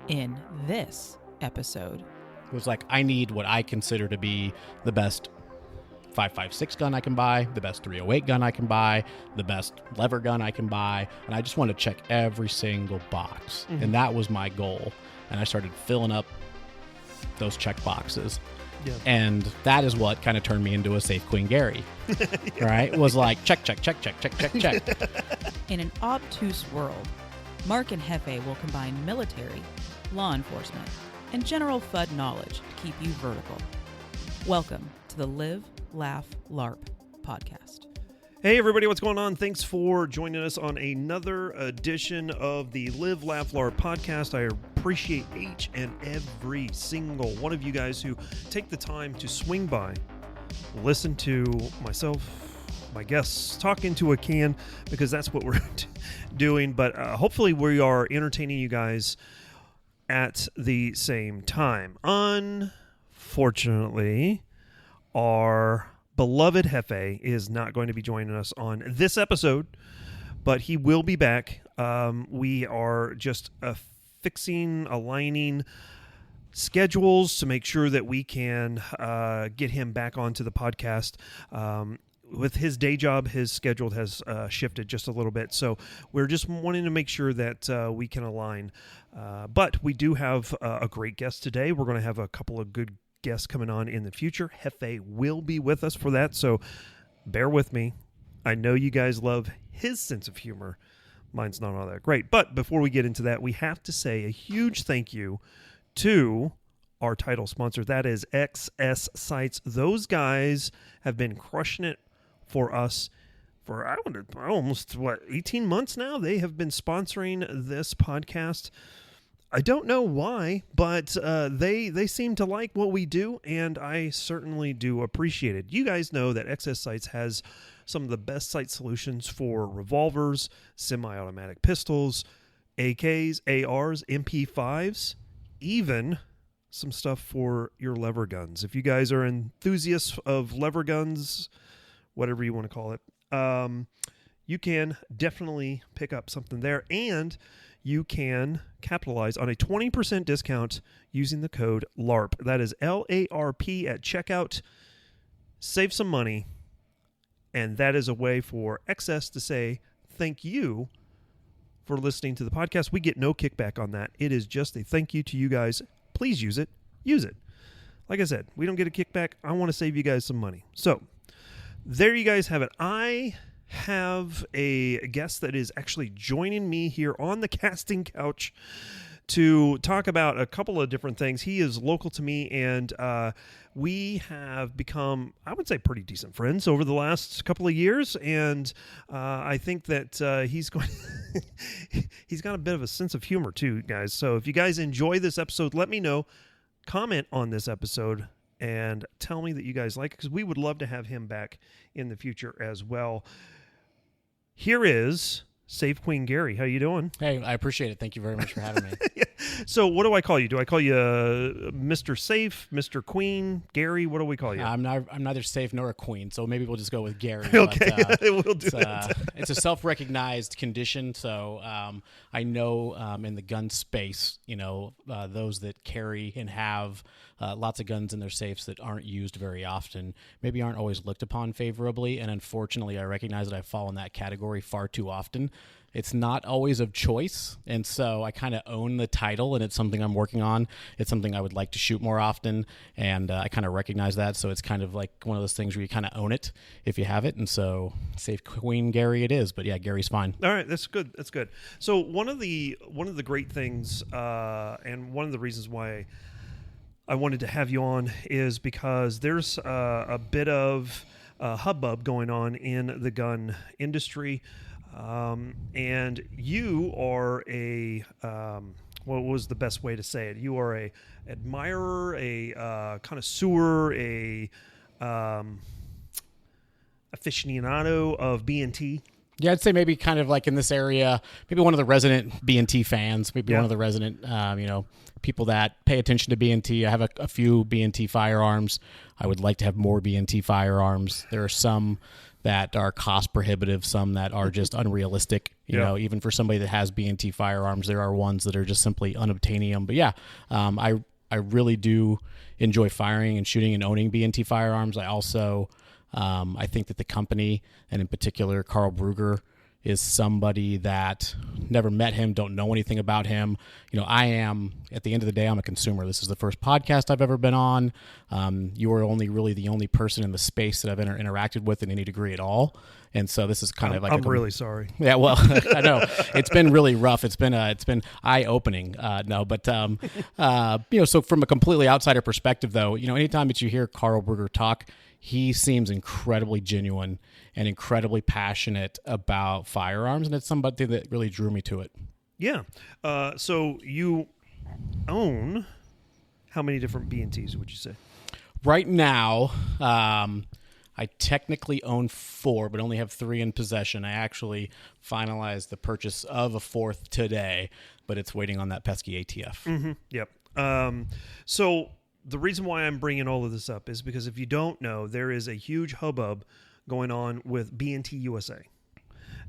In this episode, It was like, I need what I consider to be the best 5.56 gun I can buy, the best 308 gun I can buy, the best lever gun I can buy, and I just want to check every single box. Mm-hmm. And that was my goal. And I started filling up those check boxes. Yeah. And that is what kind of turned me into a Safe Queen Gary. Right? It was like, check. in an obtuse world, Mark and Jefe will combine military, law enforcement, and general FUD knowledge to keep you vertical. Welcome to the Live, Laugh, Larp podcast. Hey everybody, what's going on? Thanks for joining us on another edition of the Live, Laugh, Larp podcast. I appreciate each and every single one of you guys who take the time to swing by, listen to myself, my guests, talk into a can, because that's what we're doing. But hopefully we are entertaining you guys at the same time. Unfortunately, our beloved Jefe is not going to be joining us on this episode, but he will be back. We are just aligning schedules to make sure that we can get him back onto the podcast. With his day job, his schedule has shifted just a little bit, so we're just wanting to make sure that we can align. But we do have a great guest today. We're going to have a couple of good guests coming on in the future. Jefe will be with us for that, so bear with me. I know you guys love his sense of humor. Mine's not all that great. But before we get into that, we have to say a huge thank you to our title sponsor. That is XS Sites. Those guys have been crushing it for us for almost 18 months now. They have been sponsoring this podcast. I don't know why, but they seem to like what we do, and I certainly do appreciate it. You guys know that XS Sights has some of the best sight solutions for revolvers, semi-automatic pistols, AKs, ARs, MP5s, even some stuff for your lever guns. If you guys are enthusiasts of lever guns, whatever you want to call it, you can definitely pick up something there, and you can capitalize on a 20% discount using the code LARP. That is LARP at checkout. Save some money, and that is a way for XS to say thank you for listening to the podcast. We get no kickback on that. It is just a thank you to you guys. Please use it. Use it. Like I said, we don't get a kickback. I want to save you guys some money. So there you guys have it. I have a guest that is actually joining me here on the casting couch to talk about a couple of different things. He is local to me, and we have become, I would say, pretty decent friends over the last couple of years, and I think that he's got a bit of a sense of humor too, guys. So if you guys enjoy this episode, let me know. Comment on this episode and tell me that you guys like it, because we would love to have him back in the future as well. Here is Safe Queen Gary. How you doing? Hey, I appreciate it. Thank you very much for having me. Yeah. So what do I call you? Do I call you Mr. Safe, Mr. Queen, Gary? What do we call you? I'm neither safe nor a queen, so maybe we'll just go with Gary. Okay, but, we'll do it. It's a self-recognized condition, so I know in the gun space, those that carry and have lots of guns in their safes that aren't used very often, maybe aren't always looked upon favorably, and unfortunately, I recognize that I fall in that category far too often. It's not always of choice, and so I kind of own the title, and it's something I'm working on. It's something I would like to shoot more often, and I kind of recognize that, so it's kind of like one of those things where you kind of own it if you have it, and so Safe Queen Gary it is, but yeah, Gary's fine. All right, that's good. That's good. So one of the great things, and one of the reasons why I wanted to have you on is because there's a bit of hubbub going on in the gun industry. And you are a, what was the best way to say it? You are a admirer, a connoisseur, a aficionado of B&T. Yeah, I'd say maybe kind of like in this area, maybe one of the resident B&T fans, maybe one of the resident, people that pay attention to B&T. I have a few B&T firearms. I would like to have more B&T firearms. There are some that are cost prohibitive, some that are just unrealistic. You know, even for somebody that has B&T firearms, there are ones that are just simply unobtainium. But yeah, I really do enjoy firing and shooting and owning B&T firearms. I also, I think that the company, and in particular Carl Bruger, is somebody that never met him, don't know anything about him. You know, I am, at the end of the day, I'm a consumer. This is the first podcast I've ever been on. You are really the only person in the space that I've interacted with in any degree at all. And so this is kind of like I'm really sorry. Yeah, well, I know it's been really rough. It's been eye opening. So from a completely outsider perspective, though, you know, anytime that you hear Carl Bruger talk, he seems incredibly genuine and incredibly passionate about firearms, and it's somebody that really drew me to it. Yeah. So you own how many different B&Ts, would you say? Right now, I technically own 4, but only have 3 in possession. I actually finalized the purchase of a 4th today, but it's waiting on that pesky ATF. Mm-hmm. Yep. So the reason why I'm bringing all of this up is because if you don't know, there is a huge hubbub going on with B&T USA.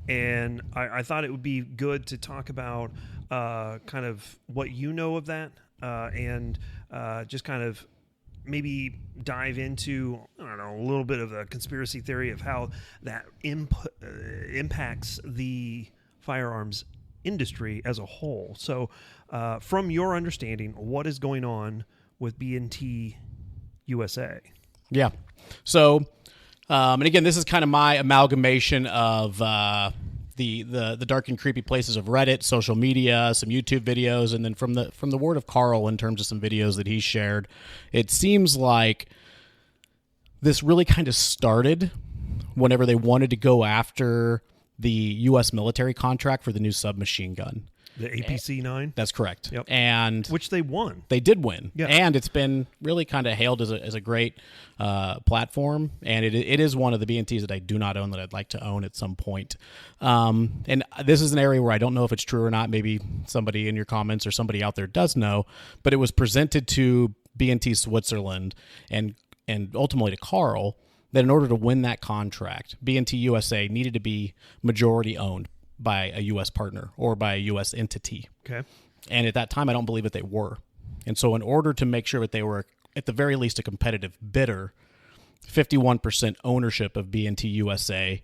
And I thought it would be good to talk about kind of what you know of that and just kind of maybe dive into, I don't know, a little bit of a conspiracy theory of how that impacts the firearms industry as a whole. So from your understanding, what is going on with B&T USA? Yeah. So, and again, this is kind of my amalgamation of the dark and creepy places of Reddit, social media, some YouTube videos, and then from the word of Carl in terms of some videos that he shared. It seems like this really kind of started whenever they wanted to go after the U.S. military contract for the new submachine gun. The APC-9? That's correct. Yep. And which they won. They did win. Yeah. And it's been really kind of hailed as a great platform. And it is one of the B&Ts that I do not own that I'd like to own at some point. And this is an area where I don't know if it's true or not. Maybe somebody in your comments or somebody out there does know. But it was presented to B&T Switzerland and ultimately to Carl that in order to win that contract, B&T USA needed to be majority owned by a U.S. partner or by a U.S. entity. Okay. And at that time, I don't believe that they were. And so in order to make sure that they were, at the very least, a competitive bidder, 51% ownership of B&T USA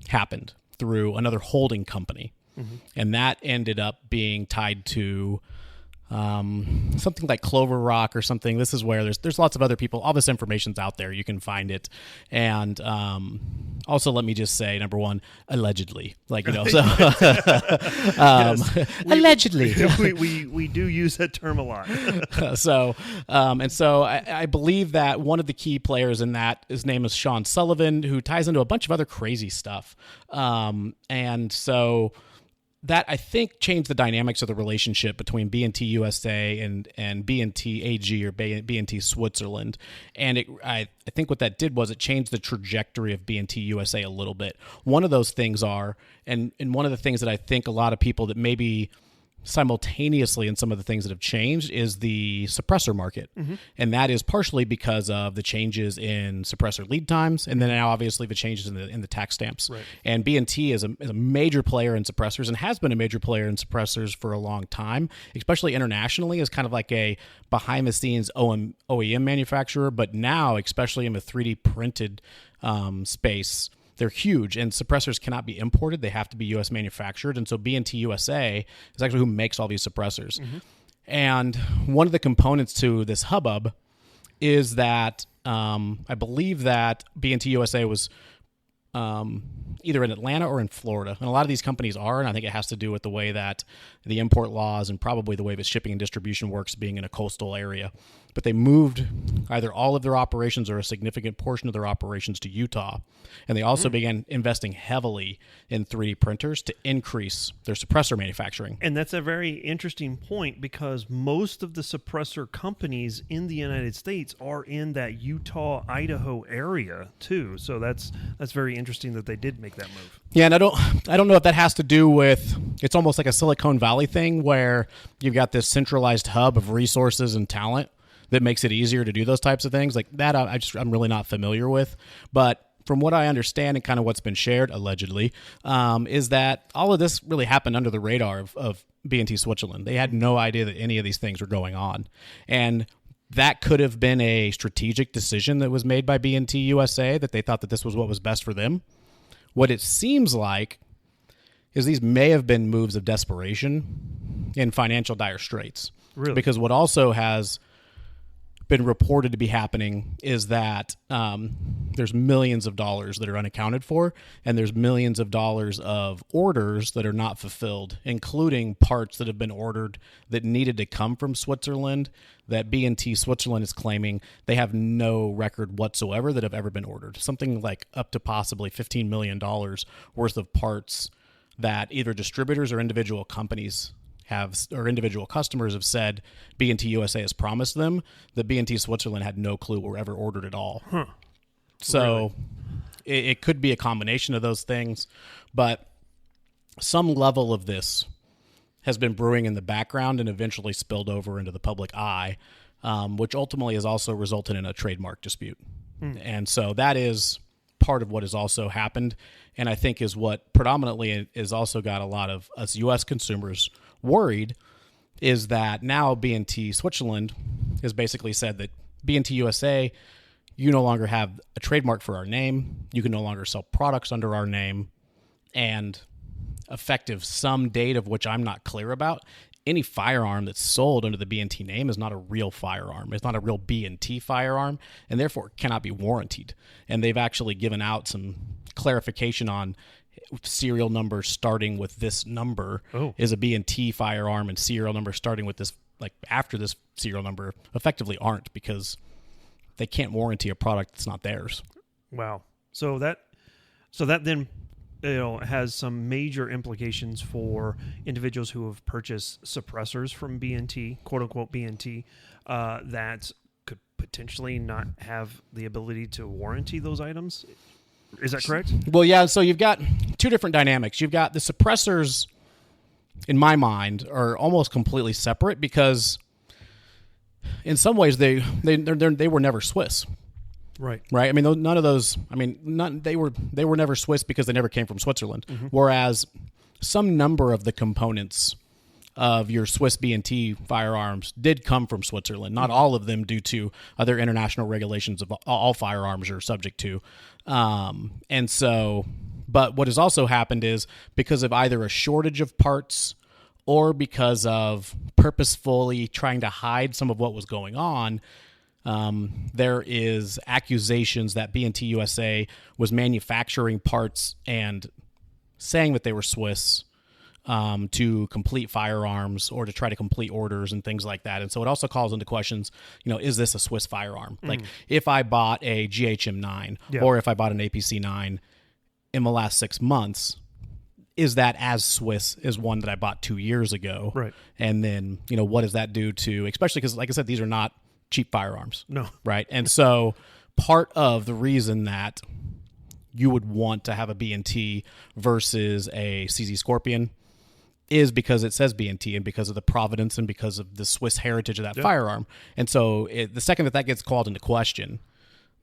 happened through another holding company. Mm-hmm. And that ended up being tied to something like Clover Rock or something. This is where there's lots of other people. All this information's out there. You can find it. And also, let me just say, number one, allegedly. Like, you know, so allegedly. We do use that term a lot. So I believe that one of the key players in that, his name is Sean Sullivan, who ties into a bunch of other crazy stuff. And so that, I think, changed the dynamics of the relationship between B&T USA and B&T AG or B&T Switzerland. And I think what that did was it changed the trajectory of B&T USA a little bit. One of those things are, and one of the things that I think a lot of people that maybe simultaneously in some of the things that have changed is the suppressor market. Mm-hmm. And that is partially because of the changes in suppressor lead times, and then now obviously the changes in the tax stamps. Right. And B&T is a major player in suppressors and has been a major player in suppressors for a long time, especially internationally as kind of like a behind the scenes OEM manufacturer, but now especially in the 3D printed space, they're huge, and suppressors cannot be imported. They have to be U.S. manufactured, and so B&T USA is actually who makes all these suppressors. Mm-hmm. And one of the components to this hubbub is that I believe that B&T USA was either in Atlanta or in Florida. And a lot of these companies are, and I think it has to do with the way that the import laws and probably the way that shipping and distribution works being in a coastal area. But they moved either all of their operations or a significant portion of their operations to Utah. And they also began investing heavily in 3D printers to increase their suppressor manufacturing. And that's a very interesting point because most of the suppressor companies in the United States are in that Utah, Idaho area too. So that's very interesting that they did make that move. Yeah, and I don't know if that has to do with, it's almost like a Silicon Valley thing where you've got this centralized hub of resources and talent that makes it easier to do those types of things like that. I'm really not familiar with, but from what I understand and kind of what's been shared, allegedly, is that all of this really happened under the radar of B&T Switzerland. They had no idea that any of these things were going on. And that could have been a strategic decision that was made by B&T USA, that they thought that this was what was best for them. What it seems like is these may have been moves of desperation in financial dire straits. Really? Because what also has been reported to be happening is that there's millions of dollars that are unaccounted for, and there's millions of dollars of orders that are not fulfilled, including parts that have been ordered that needed to come from Switzerland that B&T Switzerland is claiming they have no record whatsoever that have ever been ordered. Something like up to possibly $15 million worth of parts that either distributors or individual companies or individual customers have said B&T USA has promised them, that B&T Switzerland had no clue were ever ordered at all. Huh. So really? it could be a combination of those things, but some level of this has been brewing in the background and eventually spilled over into the public eye, which ultimately has also resulted in a trademark dispute. And so that is part of what has also happened, and I think is what predominantly is also got a lot of us U.S. consumers worried, is that now B&T Switzerland has basically said that B&T USA, you no longer have a trademark for our name, you can no longer sell products under our name, and effective some date of which I'm not clear about, any firearm that's sold under the B&T name is not a real firearm. It's not a real B&T firearm, and therefore cannot be warrantied. And they've actually given out some clarification on serial number starting with this number is a B&T firearm, and serial number starting with this, like after this serial number, effectively aren't, because they can't warranty a product that's not theirs. Wow. So that then has some major implications for individuals who have purchased suppressors from B&T, quote unquote B&T, that could potentially not have the ability to warranty those items. Is that correct? Well, yeah. So you've got two different dynamics. You've got the suppressors, in my mind, are almost completely separate, because in some ways they were never Swiss. Right. I mean, none of those. I mean, they were never Swiss because they never came from Switzerland. Mm-hmm. Whereas some number of the components of your Swiss B&T firearms did come from Switzerland. Not all of them, due to other international regulations of all firearms are subject to. And so, but what has also happened is, because of either a shortage of parts or because of purposefully trying to hide some of what was going on, there is accusations that B&T USA was manufacturing parts and saying that they were Swiss to complete firearms or to try to complete orders and things like that. And so it also calls into questions, is this a Swiss firearm? Like, if I bought a GHM-9 or if I bought an APC-9 in the last 6 months, is that as Swiss as one that I bought 2 years ago? Right. And then, what does that do to, especially because, like I said, these are not cheap firearms. No. Right. And so part of the reason that you would want to have a B&T versus a CZ Scorpion is because it says B&T, and because of the provenance and because of the Swiss heritage of that firearm. And so the second that gets called into question,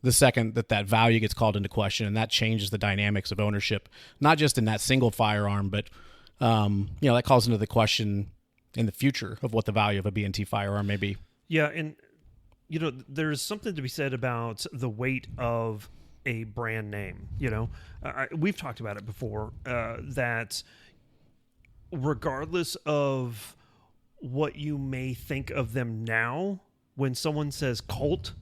the second that value gets called into question, and that changes the dynamics of ownership, not just in that single firearm, but that calls into the question in the future of what the value of a B&T firearm may be. Yeah, and there's something to be said about the weight of a brand name. We've talked about it before, that regardless of what you may think of them now, when someone says Colt,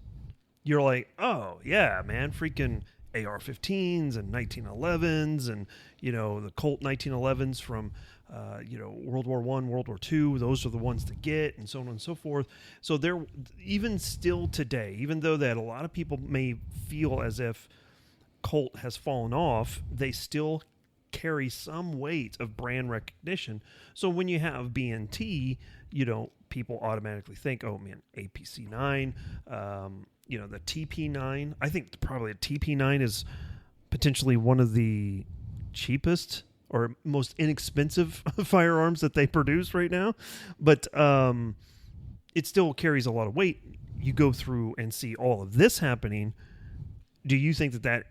you're like, oh yeah, man, freaking AR-15s and 1911s, and the Colt 1911s from World War I, World War II. Those are the ones to get, and so on and so forth. So they're, even still today, even though that a lot of people may feel as if Colt has fallen off, they still carry some weight of brand recognition. So when you have B&T, people automatically think, oh man, APC-9, the TP-9. I think probably a TP-9 is potentially one of the cheapest or most inexpensive firearms that they produce right now. But it still carries a lot of weight. You go through and see all of this happening. Do you think that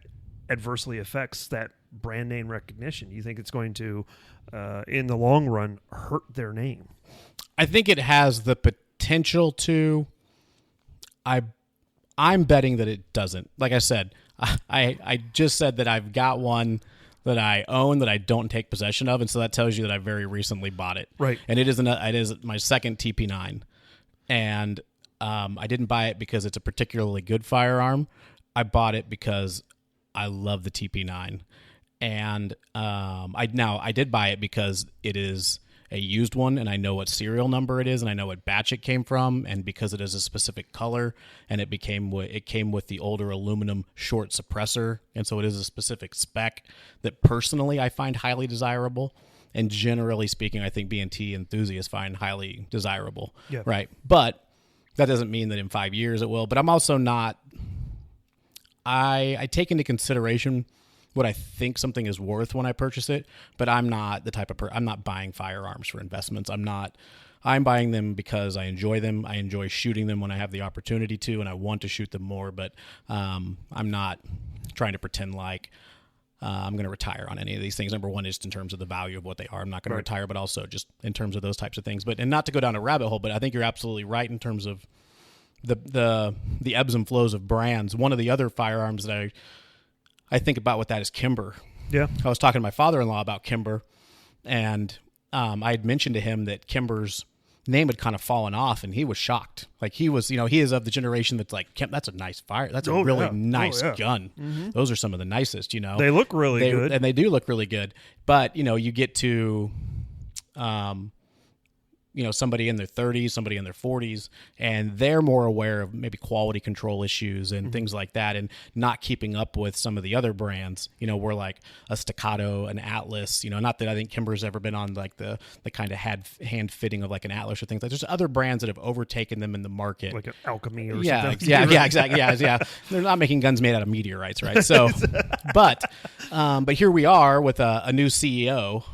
adversely affects that brand name recognition? You think it's going to, in the long run, hurt their name? I think it has the potential to. I'm betting that it doesn't. Like I said, I just said that I've got one that I own that I don't take possession of, and so that tells you that I very recently bought it. Right. And it is my second TP9, and I didn't buy it because it's a particularly good firearm. I bought it because I love the TP9, and I did buy it because it is a used one, and I know what serial number it is, and I know what batch it came from, and because it is a specific color, and it came with the older aluminum short suppressor, and so it is a specific spec that personally I find highly desirable, and generally speaking, I think B&T enthusiasts find highly desirable, yeah. Right? But that doesn't mean that in 5 years it will. But I'm also not. I take into consideration what I think something is worth when I purchase it, but I'm not the type of I'm not buying firearms for investments. I'm buying them because I enjoy them. I enjoy shooting them when I have the opportunity to, and I want to shoot them more, but I'm not trying to pretend like I'm going to retire on any of these things. Number one, just in terms of the value of what they are. I'm not going to retire, but also just in terms of those types of things. And not to go down a rabbit hole, but I think you're absolutely right in terms of the ebbs and flows of brands. One of the other firearms that I think about with that is Kimber. Yeah. I was talking to my father-in-law about Kimber, and I had mentioned to him that Kimber's name had kind of fallen off, and he was shocked. Like, he was, he is of the generation that's like, that's a nice fire. That's a really nice gun. Mm-hmm. Those are some of the nicest, They look really good. And they do look really good. But, you get to, somebody in their 30s, somebody in their 40s, and they're more aware of maybe quality control issues and things like that, and not keeping up with some of the other brands. We're like a Staccato, an Atlas. Not that I think Kimber's ever been on like the kind of hand fitting of like an Atlas or things like. There's other brands that have overtaken them in the market, like an Alchemy or something. Yeah, exactly. Yeah. They're not making guns made out of meteorites, right? So, but here we are with a new CEO,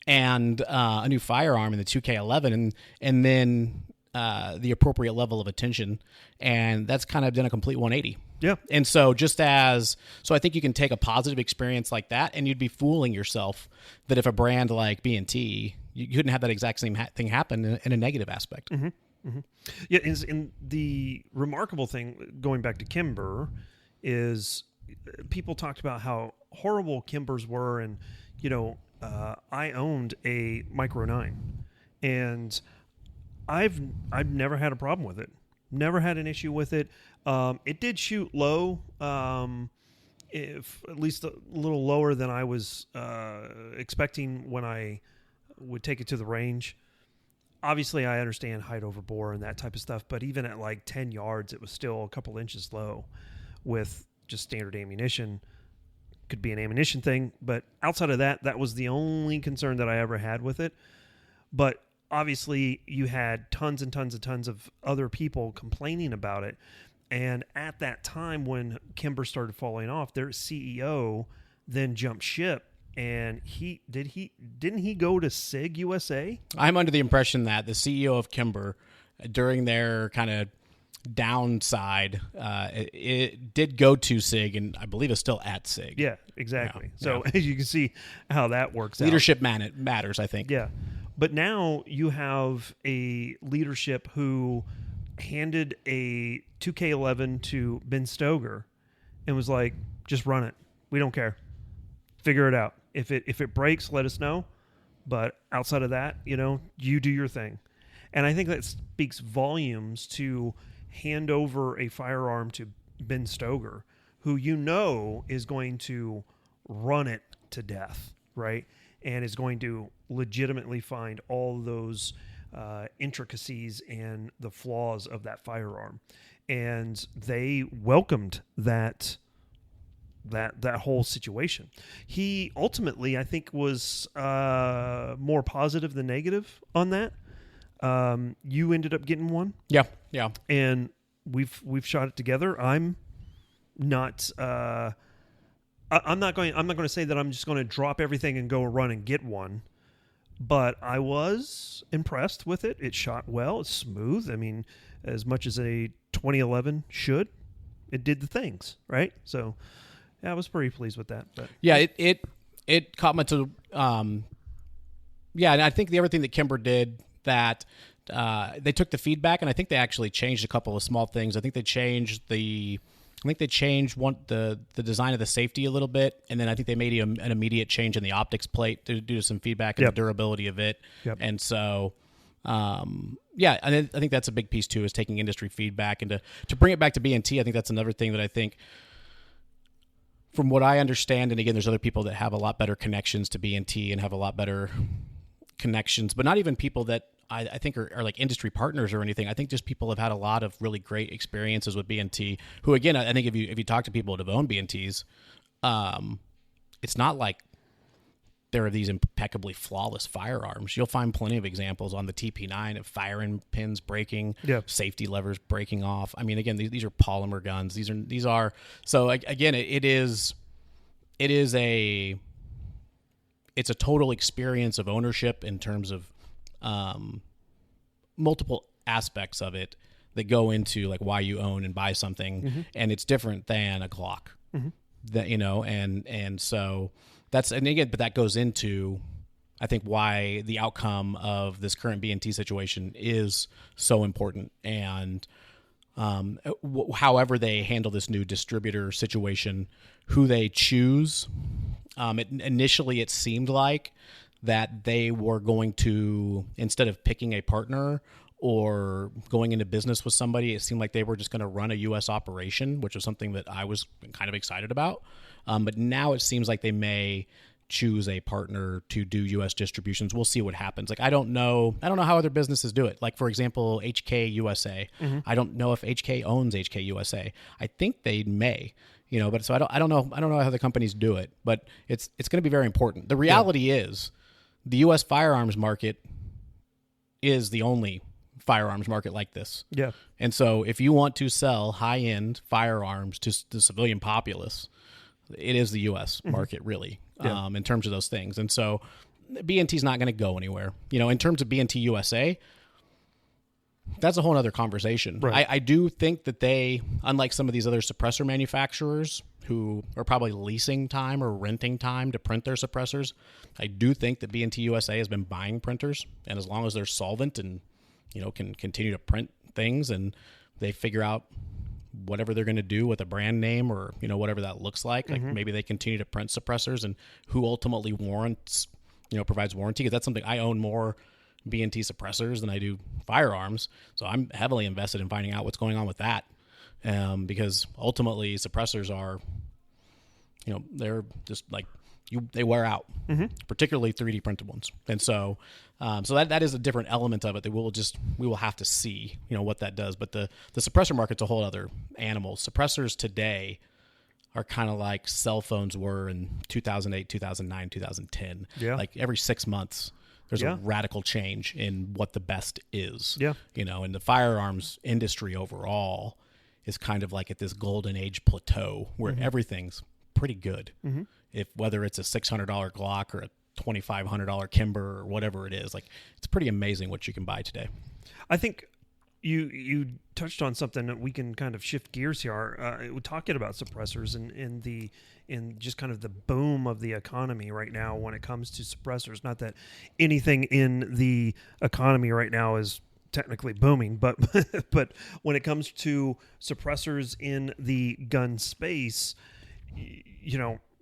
and a new firearm in the 2K11, and then the appropriate level of attention, and that's kind of done a complete 180. Yeah. And so I think you can take a positive experience like that, and you'd be fooling yourself that if a brand like B&T, you couldn't have that exact same thing happen in a negative aspect. Mm-hmm. Mm-hmm. Yeah, and the remarkable thing, going back to Kimber, is people talked about how horrible Kimbers were, and I owned a Micro 9, and I've never had a problem with it. Never had an issue with it. It did shoot low, if at least a little lower than I was expecting when I would take it to the range. Obviously, I understand height over bore and that type of stuff, but even at like 10 yards, it was still a couple inches low with just standard ammunition. Could be an ammunition thing, but outside of that, that was the only concern that I ever had with it. But obviously, you had tons and tons and tons of other people complaining about it. And at that time, when Kimber started falling off, their CEO then jumped ship. And didn't he go to SIG USA? I'm under the impression that the CEO of Kimber, during their kind of downside, it did go to SIG, and I believe it's still at SIG. Yeah, exactly. So as you can see how that works. Leadership matters, I think. Yeah. But now you have a leadership who handed a 2K11 to Ben Stoeger and was like, just run it. We don't care. Figure it out. If it breaks, let us know. But outside of that, you do your thing. And I think that speaks volumes to hand over a firearm to Ben Stoeger, who is going to run it to death, right? And is going to legitimately find all those intricacies and the flaws of that firearm. And they welcomed that whole situation. He ultimately, I think, was more positive than negative on that. You ended up getting one. Yeah. And we've shot it together. I'm not going to say that I'm just going to drop everything and go run and get one, but I was impressed with it. It shot well. It's smooth. I mean, as much as a 2011 should. It did the things, right? So I was pretty pleased with that. But Yeah, it caught my to. Yeah, and I think the other thing that Kimber did that they took the feedback, and I think they actually changed a couple of small things. I think they changed the design of the safety a little bit, and then I think they made an immediate change in the optics plate due to some feedback and the durability of it. Yep. And so, yeah, and I think that's a big piece too, is taking industry feedback and to bring it back to B&T. I think that's another thing that I think, from what I understand, and again, there's other people that have a lot better connections to B&T and have a lot better connections, but not even people that I think are like industry partners or anything. I think just people have had a lot of really great experiences with B&T, who, again, I think if you talk to people that have owned B&Ts, it's not like there are these impeccably flawless firearms. You'll find plenty of examples on the TP9 of firing pins breaking, safety levers breaking off. I mean, again, these are polymer guns. These are so again, it's a total experience of ownership in terms of multiple aspects of it that go into like why you own and buy something, and it's different than a Glock. That and so that's, and again, but that goes into, I think, why the outcome of this current B&T situation is so important. And however they handle this new distributor situation, who they choose, initially it seemed like that they were going to, instead of picking a partner or going into business with somebody, it seemed like they were just going to run a U.S. operation, which was something that I was kind of excited about. But now it seems like they may choose a partner to do U.S. distributions. We'll see what happens. Like, I don't know how other businesses do it. Like, for example, HK USA. I don't know if HK owns HK USA. I think they may. But so I don't know how the companies do it, but it's going to be very important. The reality is the U.S. firearms market is the only firearms market like this. Yeah. And so if you want to sell high-end firearms to the civilian populace, it is the U.S. market, really, in terms of those things. And so B&T is not going to go anywhere. In terms of B&T USA, that's a whole other conversation. Right. I do think that they, unlike some of these other suppressor manufacturers who are probably leasing time or renting time to print their suppressors, I do think that B&T USA has been buying printers, and as long as they're solvent and can continue to print things, and they figure out whatever they're going to do with a brand name or whatever that looks like, maybe they continue to print suppressors, and who ultimately provides warranty, because that's something I own more B&T suppressors than I do firearms. So I'm heavily invested in finding out what's going on with that. Because ultimately suppressors are, they're just like, they wear out, particularly 3D printed ones. And so, that is a different element of it that we will have to see, what that does. But the suppressor market's a whole other animal. Suppressors today are kind of like cell phones were in 2008, 2009, 2010. Yeah. Like every 6 months, there's a radical change in what the best is. Yeah. And the firearms industry overall is kind of like at this golden age plateau where everything's pretty good. If whether it's a $600 Glock or a $2,500 Kimber or whatever it is, like, it's pretty amazing what you can buy today. I think you touched on something that we can kind of shift gears here. We're talking about suppressors and just kind of the boom of the economy right now when it comes to suppressors. Not that anything in the economy right now is technically booming, but when it comes to suppressors in the gun space,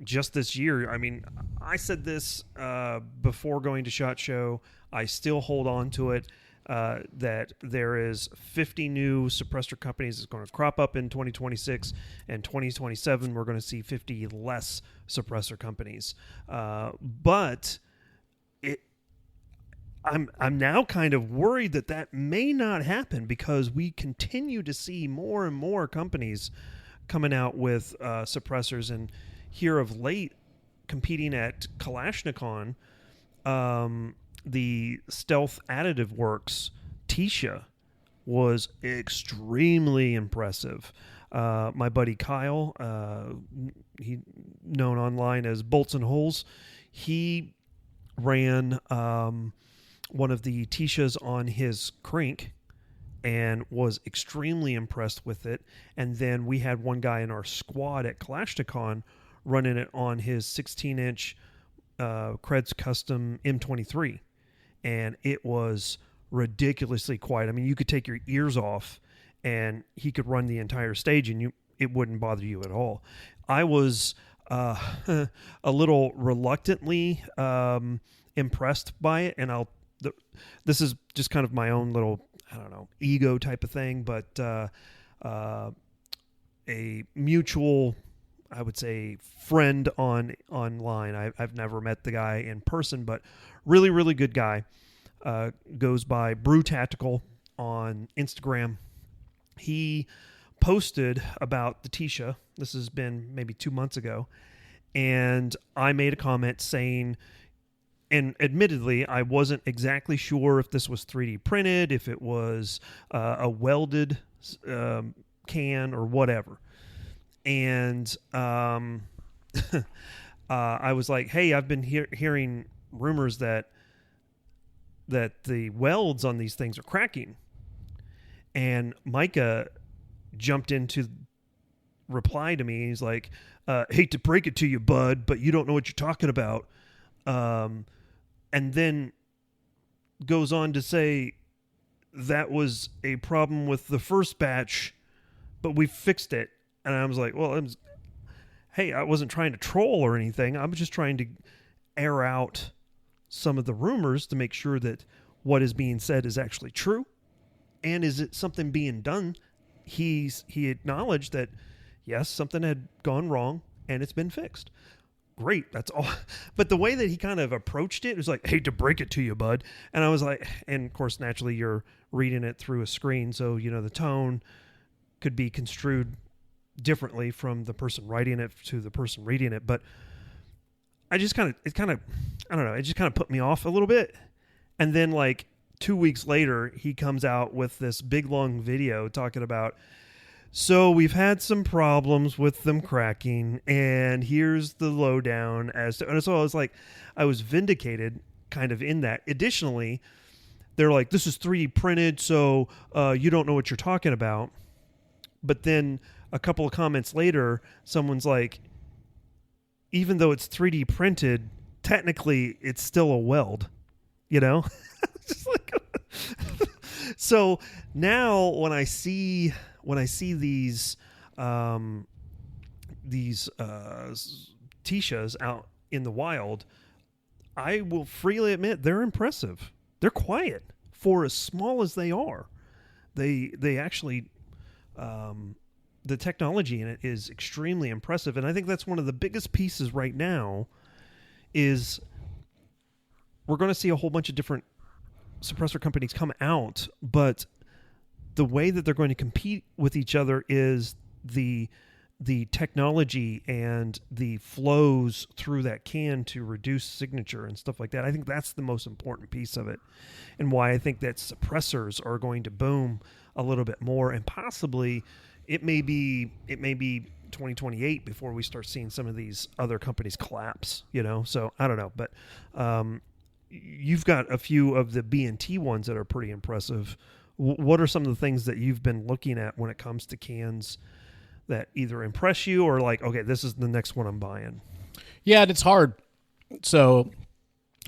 just this year, I mean, I said this before going to SHOT Show. I still hold on to it, that there is 50 new suppressor companies that's going to crop up in 2026, and 2027 we're going to see 50 less suppressor companies. But I'm now kind of worried that may not happen, because we continue to see more and more companies coming out with suppressors, and here of late competing at Kalashnikon, the Stealth Additive Works Tisha was extremely impressive. My buddy Kyle, he known online as Bolts and Holes, he ran one of the Tishas on his crank and was extremely impressed with it. And then we had one guy in our squad at Kalashnikon running it on his 16-inch Krebs Custom M23, and it was ridiculously quiet. I mean, you could take your ears off, and he could run the entire stage, and it wouldn't bother you at all. I was a little reluctantly impressed by it, and this is just kind of my own little, I don't know, ego type of thing, but a mutual, I would say, friend online. I've never met the guy in person, but really, really good guy. Goes by Brew Tactical on Instagram. He posted about the Tisha. This has been maybe 2 months ago. And I made a comment saying, and admittedly, I wasn't exactly sure if this was 3D printed, if it was a welded can or whatever. And I was like, hey, I've been hearing rumors that the welds on these things are cracking. And Micah jumped into reply to me. He's like, hate to break it to you, bud, but you don't know what you're talking about. And then goes on to say that was a problem with the first batch, but we fixed it. And I was like, well, hey, I wasn't trying to troll or anything. I was just trying to air out some of the rumors to make sure that what is being said is actually true. And is it something being done? He acknowledged that, yes, something had gone wrong and it's been fixed. Great, that's all. But the way that he kind of approached it was like, hate to break it to you, bud. And I was like, and of course, naturally, you're reading it through a screen, so, you know, the tone could be construed differently from the person writing it to the person reading it. But I just kind of, I don't know, it just kind of put me off a little bit. And then like 2 weeks later, he comes out with this big long video talking about, so we've had some problems with them cracking, and here's the lowdown as to, and so I was like, I was vindicated kind of in that. Additionally, they're like, this is 3D printed, so you don't know what you're talking about. But then a couple of comments later, someone's like, even though it's 3D printed, technically it's still a weld, you know? Just like, so now when I see these Tishas out in the wild, I will freely admit they're impressive. They're quiet for as small as they are. They actually, the technology in it is extremely impressive, and I think that's one of the biggest pieces right now. Is we're going to see a whole bunch of different suppressor companies come out, but the way that they're going to compete with each other is the technology and the flows through that can to reduce signature and stuff like that. I think that's the most important piece of it, and why I think that suppressors are going to boom a little bit more, and possibly it may be 2028 before we start seeing some of these other companies collapse, you know? So I don't know, but you've got a few of the B&T ones that are pretty impressive. What are some of the things that you've been looking at when it comes to cans that either impress you or like, okay, this is the next one I'm buying? Yeah, it's hard. So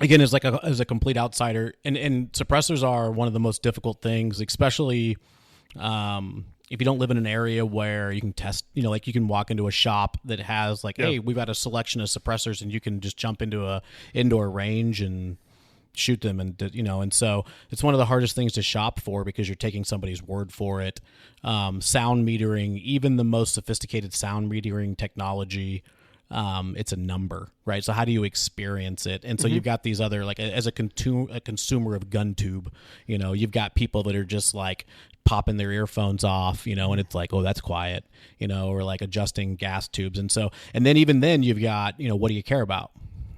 again, as a complete outsider, and suppressors are one of the most difficult things, especially if you don't live in an area where you can test, you know, like you can walk into a shop that has like, hey, we've got a selection of suppressors, and you can just jump into a indoor range and shoot them, and you know, and so it's one of the hardest things to shop for because you're taking somebody's word for it. Sound metering, even the most sophisticated sound metering technology, it's a number, right? So how do you experience it? And so you've got these other, like as a consumer of gun tube, you know, you've got people that are just like popping their earphones off, you know, and it's like, oh, that's quiet, you know, or like adjusting gas tubes. And so, and then even then you've got, you know, what do you care about?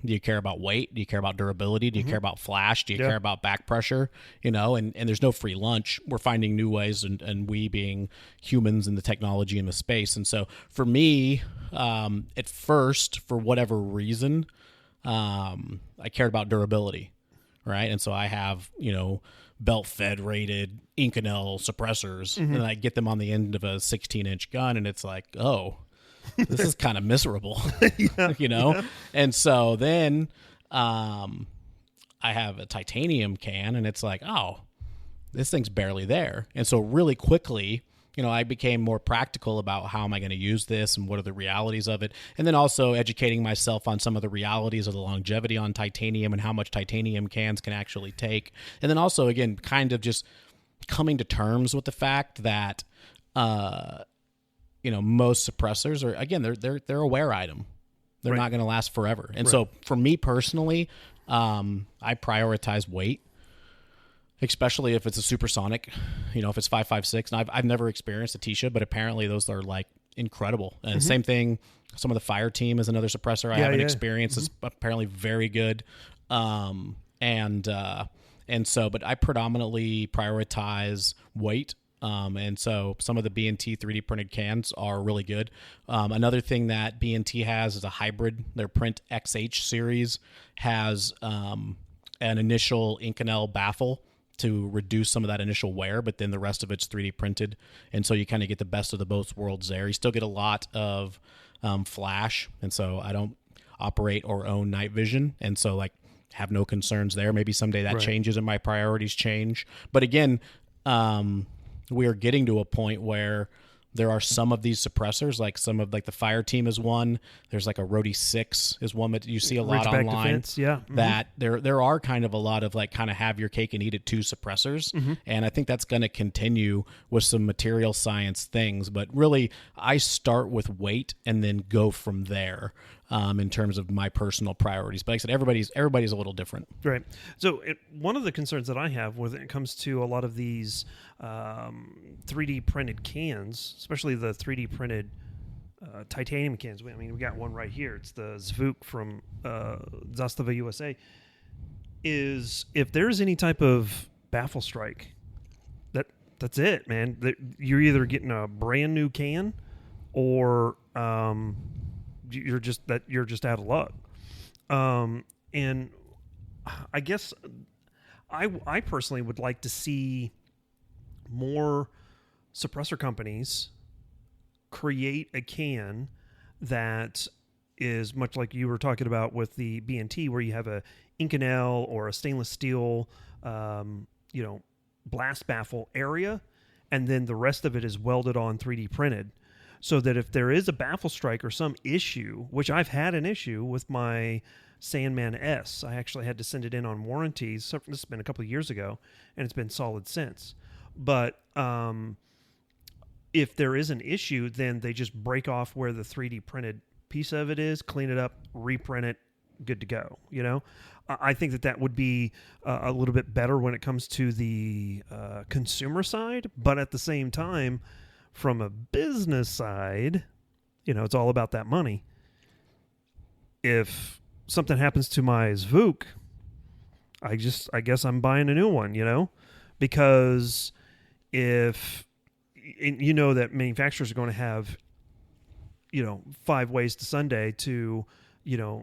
Do you care about weight? Do you care about durability? Do you care about flash? Do you care about back pressure? You know, and there's no free lunch. We're finding new ways, and we being humans in the technology in the space. And so for me, at first, for whatever reason, I cared about durability, right? And so I have, you know, belt-fed rated Inconel suppressors, and I get them on the end of a 16-inch gun, and it's like, oh, this is kind of miserable, Yeah, you know? yeah. And so then I have a titanium can, and it's like, oh, this thing's barely there. And so really quickly, you know, I became more practical about how am I going to use this and what are the realities of it. And then also educating myself on some of the realities of the longevity on titanium and how much titanium cans can actually take. And then also, again, kind of just coming to terms with the fact that, you know, most suppressors are, again, they're a wear item. They're Right. not going to last forever. And so for me personally, I prioritize weight, especially if it's a supersonic, you know, if it's 5.56. And I've never experienced a Tisha, but apparently those are like incredible. And same thing, some of the Fire Team is another suppressor I haven't experienced. It's apparently very good. And so, but I predominantly prioritize weight. And so some of the B&T 3D printed cans are really good. Another thing that B&T has is a hybrid. Their Print XH series has an initial Inconel baffle to reduce some of that initial wear, but then the rest of it's 3D printed. And so you kind of get the best of the both worlds there. You still get a lot of flash. And so I don't operate or own night vision. And so like have no concerns there. Maybe someday that changes and my priorities change. But again, we are getting to a point where there are some of these suppressors, like some of like the Fire Team is one. There's like a Rode 6 is one that you see a lot Ridgeback online. Defense, yeah. That there are kind of a lot of like kind of have your cake and eat it too suppressors. And I think that's going to continue with some material science things. But really, I start with weight and then go from there in terms of my personal priorities. But like I said, everybody's a little different. Right. So one of the concerns that I have when it comes to a lot of these 3D printed cans, especially the 3D printed titanium cans. I mean, we got one right here. It's the Zvuk from Zastava USA. Is if there's any type of baffle strike, that's it, man. You're either getting a brand new can, or you're just out of luck. And I guess I personally would like to see more suppressor companies create a can that is much like you were talking about with the B&T, where you have a Inconel or a stainless steel, blast baffle area, and then the rest of it is welded on 3D printed, so that if there is a baffle strike or some issue, which I've had an issue with my Sandman S, I actually had to send it in on warranty. So this has been a couple of years ago, and it's been solid since. But if there is an issue, then they just break off where the 3D printed piece of it is, clean it up, reprint it, good to go. You know, I think that would be a little bit better when it comes to the consumer side. But at the same time, from a business side, you know, it's all about that money. If something happens to my Zvuk, I guess I'm buying a new one, you know, because if you know that manufacturers are going to have, 5 ways to Sunday to,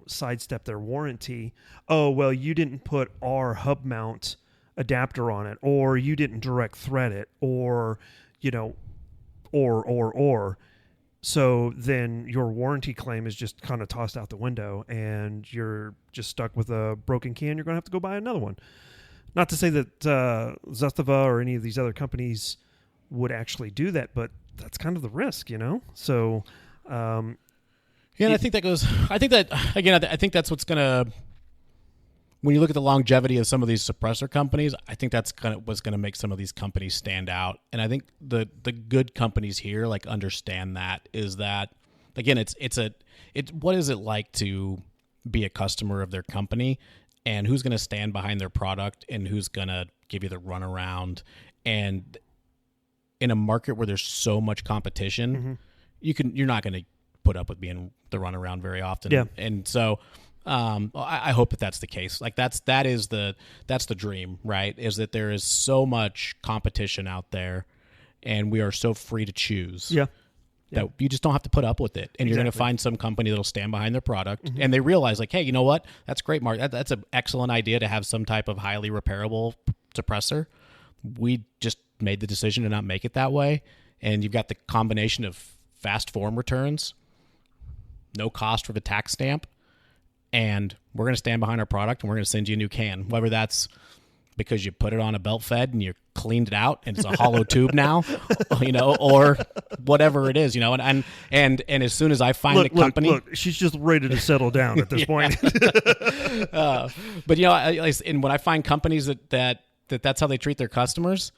sidestep their warranty. Oh, well, you didn't put our hub mount adapter on it, or you didn't direct thread it, or, or. So then your warranty claim is just kind of tossed out the window, and you're just stuck with a broken can. You're going to have to go buy another one. Not to say that Zastava or any of these other companies would actually do that, but that's kind of the risk, So, and I think that's what's going to, when you look at the longevity of some of these suppressor companies, I think that's what's going to make some of these companies stand out. And I think the good companies here understand that, is that, again, it's what is it like to be a customer of their company, and who's going to stand behind their product, and who's going to give you the runaround. And in a market where there's so much competition, you're not going to put up with being the runaround very often. Yeah. And so I hope that that's the case. That's the dream, right? Is that there is so much competition out there, and we are so free to choose. Yeah. That you just don't have to put up with it. And you're going to find some company that'll stand behind their product, and they realize hey, you know what? That's great, Mark. That's an excellent idea to have some type of highly repairable suppressor. We just made the decision to not make it that way. And you've got the combination of fast form returns no cost for the tax stamp, and we're going to stand behind our product, and we're going to send you a new can, whether that's because you put it on a belt fed and you cleaned it out and it's a hollow tube now, or whatever it is, and as soon as I find the company, look, she's just ready to settle down at this point. But and when I find companies that's how they treat their customers,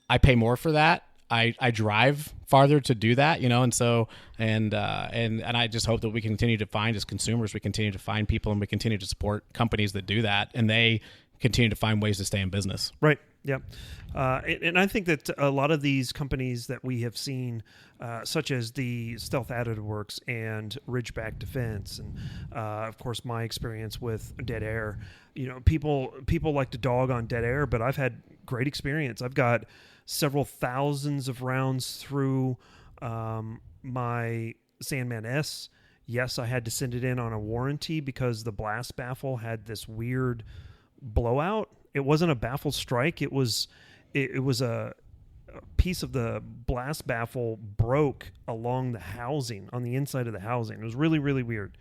I pay more for that. I drive farther to do that, and so and I just hope that we continue to find, as consumers, we continue to find people and we continue to support companies that do that, and they continue to find ways to stay in business. Right. Yeah. And I think that a lot of these companies that we have seen, such as the Stealth Additive Works and Ridgeback Defense, and of course my experience with Dead Air, people like to dog on Dead Air, but I've had great experience. I've got several thousands of rounds through my Sandman S. Yes, I had to send it in on a warranty because the blast baffle had this weird blowout. It wasn't a baffle strike. It was a piece of the blast baffle broke along the housing, on the inside of the housing. It was really, really weird.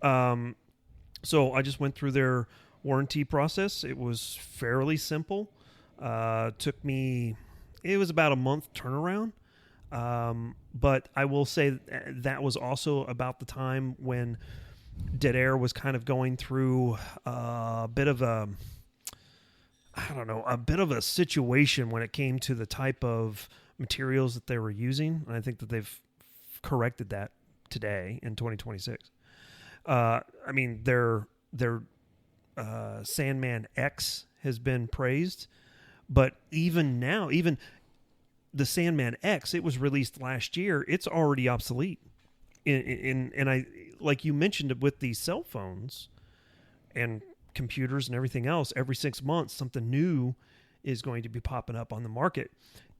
So I just went through their warranty process. It was fairly simple. It was about a month turnaround. But I will say that was also about the time when Dead Air was kind of going through a bit of a situation when it came to the type of materials that they were using. And I think that they've corrected that today in 2026. Their Sandman X has been praised, but even now, even the Sandman X, it was released last year. It's already obsolete. And I, like you mentioned with these cell phones and computers and everything else, every 6 months something new is going to be popping up on the market.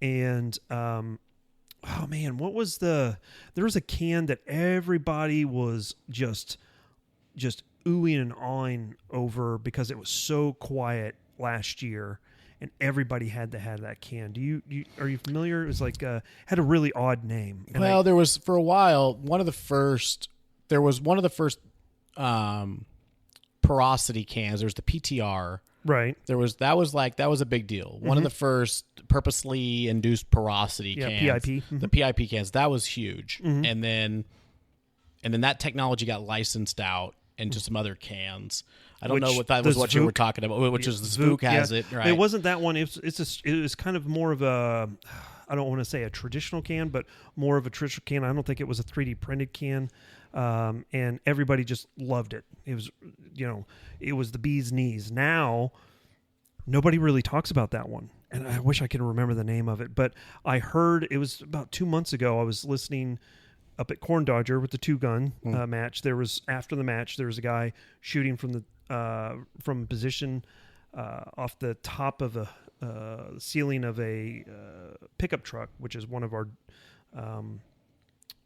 And there was a can that everybody was just oohing and awing over because it was so quiet last year, and everybody had to have that can. Are you familiar? It was like had a really odd name. And there was, for a while, one of the first porosity cans. There was the PTR. Right. That was a big deal. One of the first purposely induced porosity cans. PIP. Mm-hmm. The PIP cans. That was huge. Mm-hmm. And then that technology got licensed out into some other cans. I don't know what that was. What you were talking about, which is the Spook has it. Right. It wasn't that one. It was kind of more of a, I don't want to say a traditional can, but more of a traditional can. I don't think it was a 3D printed can. And everybody just loved it. It was, it was the bee's knees. Now, nobody really talks about that one. And I wish I could remember the name of it. But I heard, it was about 2 months ago, I was listening up at Corn Dodger with the two-gun match. After the match, there was a guy shooting from position off the top of a ceiling of a pickup truck, which is one of our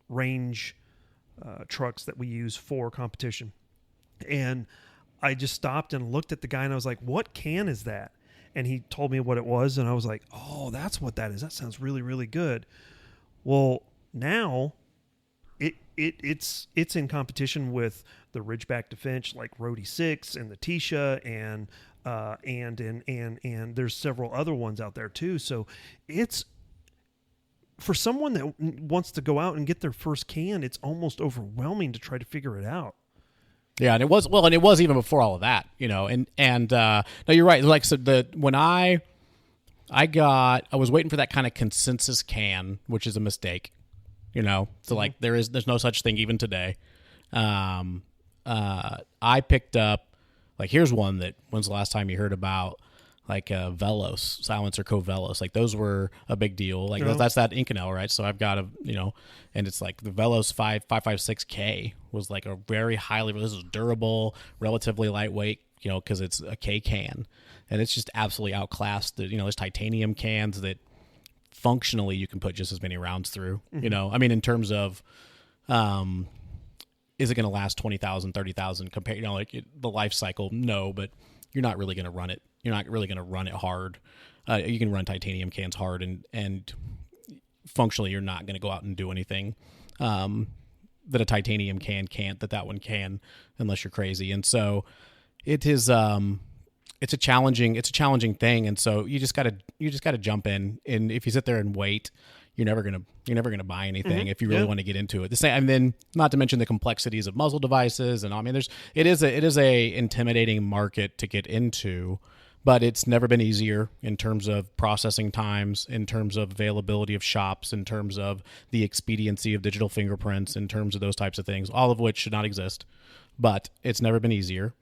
range trucks that we use for competition. And I just stopped and looked at the guy, and I was like, what can is that? And he told me what it was, and I was like, oh, that's what that is. That sounds really, really good. Well, now it's in competition with the Ridgeback Defense, like Rhodey 6 and the Tisha, and there's several other ones out there too. So it's, for someone that wants to go out and get their first can, it's almost overwhelming to try to figure it out. Yeah, and it was even before all of that, no, you're right. Like, so when I was waiting for that kind of consensus can, which is a mistake, so like there's no such thing even today. I picked up, like, here's one that, when's the last time you heard about, like Velos, Silencer Co. Velos? Like, those were a big deal. Like, that's that Inconel, right? So I've got and it's like the Velos 556K was like a very this is durable, relatively lightweight, because it's a K can. And it's just absolutely outclassed. There's titanium cans that functionally you can put just as many rounds through. I mean, in terms of, is it going to last 20,000, 30,000 compared, the life cycle? No, but you're not really going to run it. You're not really going to run it hard. You can run titanium cans hard, and functionally you're not going to go out and do anything. that a titanium can't, that one can, unless you're crazy. And so it is it's a challenging thing. And so you just gotta jump in. And if you sit there and wait, you're never gonna buy anything if you really want to get into it. The same, and then not to mention the complexities of muzzle devices, and I mean, it is a intimidating market to get into, but it's never been easier in terms of processing times, in terms of availability of shops, in terms of the expediency of digital fingerprints, in terms of those types of things, all of which should not exist, but it's never been easier.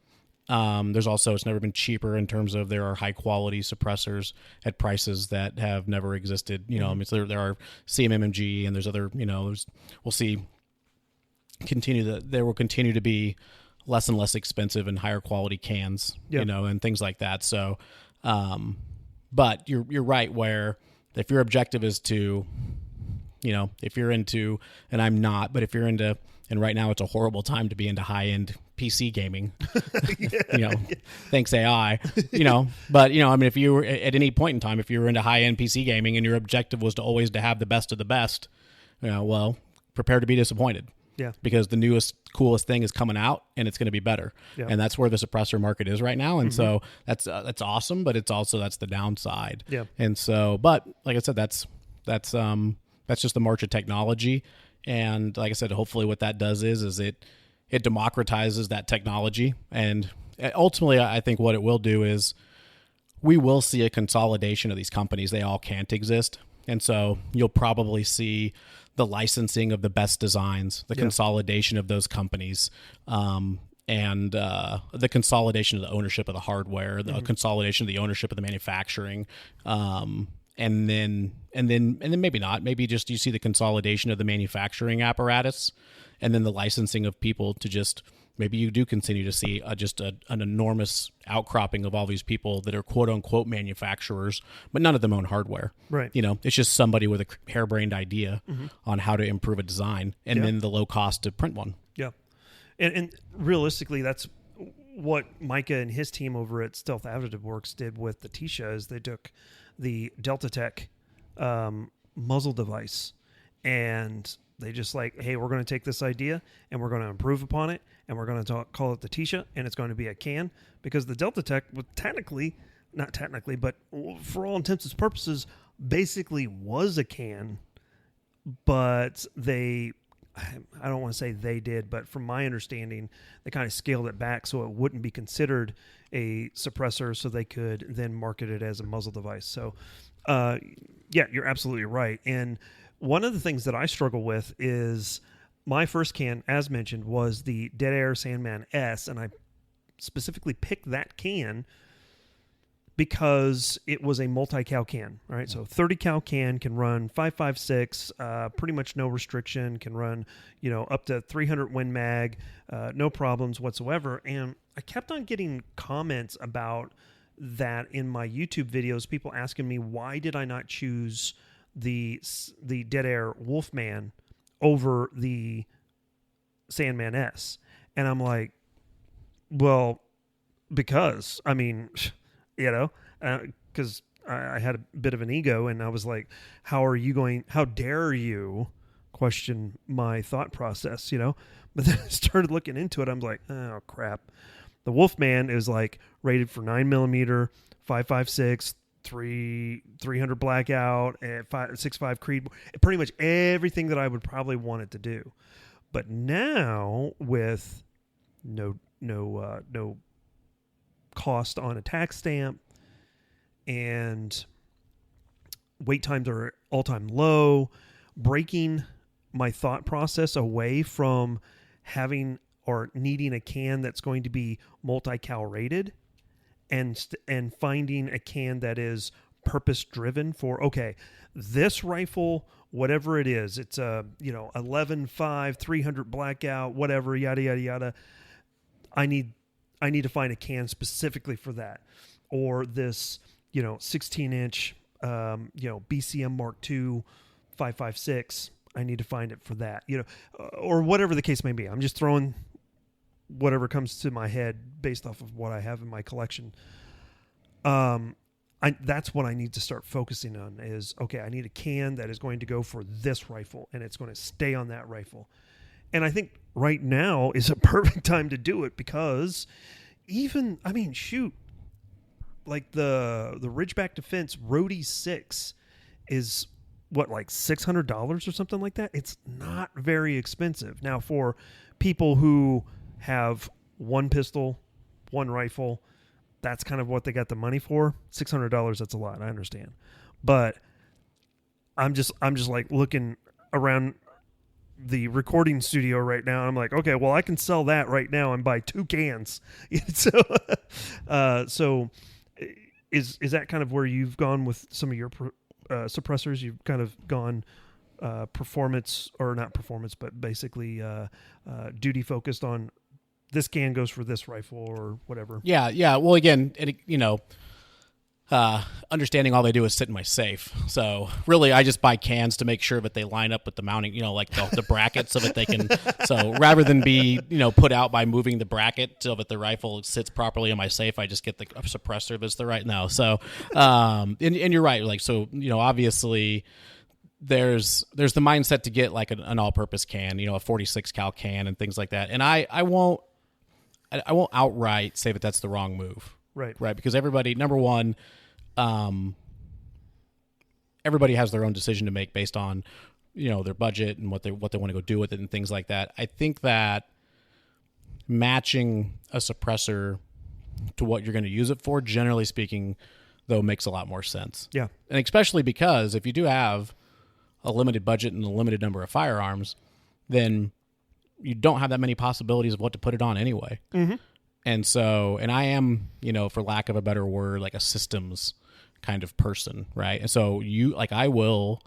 It's never been cheaper in terms of there are high quality suppressors at prices that have never existed. You know, I mean, so there are CMMG and there's other, we'll see there will continue to be less and less expensive and higher quality cans, and things like that. So, but you're right where if your objective is to, if you're into, and I'm not, but if you're into, and right now it's a horrible time to be into high end PC gaming, thanks AI, but I mean, if you were at any point in time, if you were into high end PC gaming and your objective was to always to have the best of the best, well, prepare to be disappointed. Yeah. Because the newest, coolest thing is coming out and it's going to be better. Yeah. And that's where the suppressor market is right now. And so that's awesome, but it's also, that's the downside. Yeah. And so, but like I said, that's just the march of technology. And like I said, hopefully what that does is it democratizes that technology. And ultimately, I think what it will do is we will see a consolidation of these companies. They all can't exist. And so you'll probably see the licensing of the best designs, the consolidation of those companies, and the consolidation of the ownership of the hardware, the consolidation of the ownership of the manufacturing, and then maybe not. Maybe just you see the consolidation of the manufacturing apparatus, and then the licensing of people to just. Maybe you do continue to see an enormous outcropping of all these people that are quote unquote manufacturers, but none of them own hardware. Right. It's just somebody with a harebrained idea on how to improve a design and then the low cost to print one. Yeah. And realistically, that's what Micah and his team over at Stealth Additive Works did with the Tisha is they took the Delta Tech muzzle device and they just like, hey, we're going to take this idea and we're going to improve upon it and we're going to call it the Tisha and it's going to be a can because the Delta Tech not technically, but for all intents and purposes, basically was a can, but I don't want to say they did, but from my understanding, they kind of scaled it back so it wouldn't be considered a suppressor so they could then market it as a muzzle device. So, yeah, you're absolutely right. And one of the things that I struggle with is my first can, as mentioned, was the Dead Air Sandman S, and I specifically picked that can because it was a multi-cal can, right? So 30-cal can run 5.56, pretty much no restriction, can run, up to 300 Win Mag, no problems whatsoever. And I kept on getting comments about that in my YouTube videos, people asking me, why did I not choose the Dead Air Wolfman over the Sandman S? And I'm like, well, because, I mean, because I had a bit of an ego and I was like, how dare you question my thought process, But then I started looking into it. I'm like, oh, crap. The Wolfman is like rated for 9mm, 5.56, 300 blackout, and 6.5 Creed, pretty much everything that I would probably want it to do. But now with no cost on a tax stamp and wait times are all-time low, breaking my thought process away from having or needing a can that's going to be multi-cal rated and finding a can that is purpose-driven for, okay, this rifle, whatever it is, it's a 11.5, 300 blackout, whatever, yada yada yada. I need to find a can specifically for that, or this 16-inch BCM Mark II 5.56. I need to find it for that, or whatever the case may be. I'm just throwing whatever comes to my head based off of what I have in my collection. That's what I need to start focusing on is, okay, I need a can that is going to go for this rifle and it's going to stay on that rifle. And I think right now is a perfect time to do it because even, I mean, shoot, like the Ridgeback Defense Roadie 6 is what, like $600 or something like that? It's not very expensive. Now, for people who have one pistol, one rifle, that's kind of what they got the money for. $600, that's a lot. I understand. But I'm just like looking around the recording studio right now. I'm like, okay, well, I can sell that right now and buy 2 cans. So is that kind of where you've gone with some of your suppressors? You've kind of gone performance, or not performance, but basically duty focused on this can goes for this rifle or whatever. Yeah. Well, again, understanding all they do is sit in my safe. So really, I just buy cans to make sure that they line up with the mounting, like the bracket, so that they can. So rather than be put out by moving the bracket so that the rifle sits properly in my safe, I just get the suppressor that's the right now. So and you're right. Like, so obviously there's the mindset to get like an all-purpose can, a 46 cal can and things like that. And I won't outright say that that's the wrong move. Right. Because everybody, number one, everybody has their own decision to make based on, their budget and what they want to go do with it and things like that. I think that matching a suppressor to what you're going to use it for, generally speaking, though, makes a lot more sense. Yeah. And especially because if you do have a limited budget and a limited number of firearms, then you don't have that many possibilities of what to put it on anyway. Mm-hmm. And so, and I am, for lack of a better word, like a systems kind of person, right? And so I will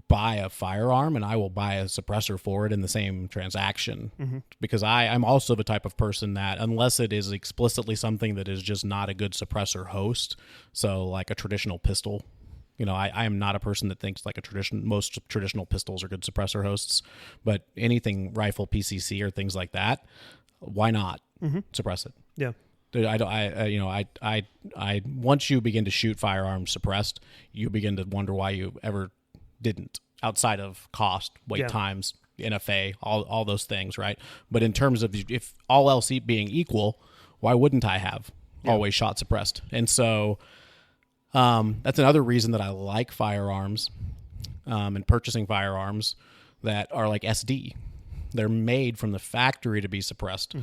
buy a firearm and I will buy a suppressor for it in the same transaction, because I'm also the type of person that, unless it is explicitly something that is just not a good suppressor host, so like a traditional pistol, I am not a person that thinks like most traditional pistols are good suppressor hosts, but anything rifle, PCC, or things like that, why not suppress it? Yeah. I once you begin to shoot firearms suppressed, you begin to wonder why you ever didn't, outside of cost, wait times, NFA, all those things, right? But in terms of, if all else being equal, why wouldn't I have always shot suppressed? And so that's another reason that I like firearms and purchasing firearms that are like SD. They're made from the factory to be suppressed.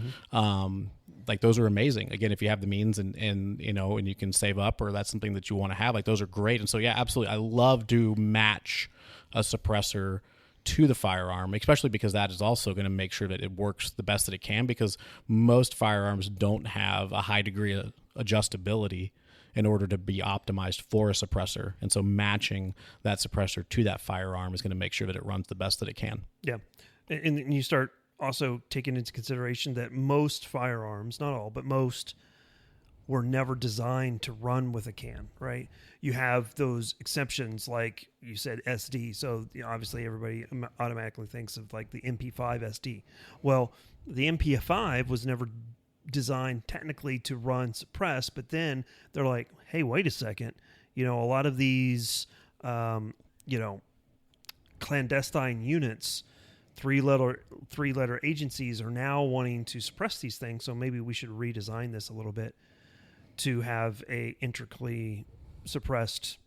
Like, those are amazing. Again, if you have the means and you can save up, or that's something that you want to have, like, those are great. And so, yeah, absolutely. I love to match a suppressor to the firearm, especially because that is also going to make sure that it works the best that it can, because most firearms don't have a high degree of adjustability in order to be optimized for a suppressor. And so matching that suppressor to that firearm is going to make sure that it runs the best that it can. Yeah. And you start also taking into consideration that most firearms, not all, but most, were never designed to run with a can, right? You have those exceptions, like you said, SD. So obviously everybody automatically thinks of like the MP5 SD. Well, the MP5 was never designed technically to run suppressed, but then they're like, hey, wait a second. A lot of these, clandestine units, three-letter agencies are now wanting to suppress these things, so maybe we should redesign this a little bit to have a intricately suppressed,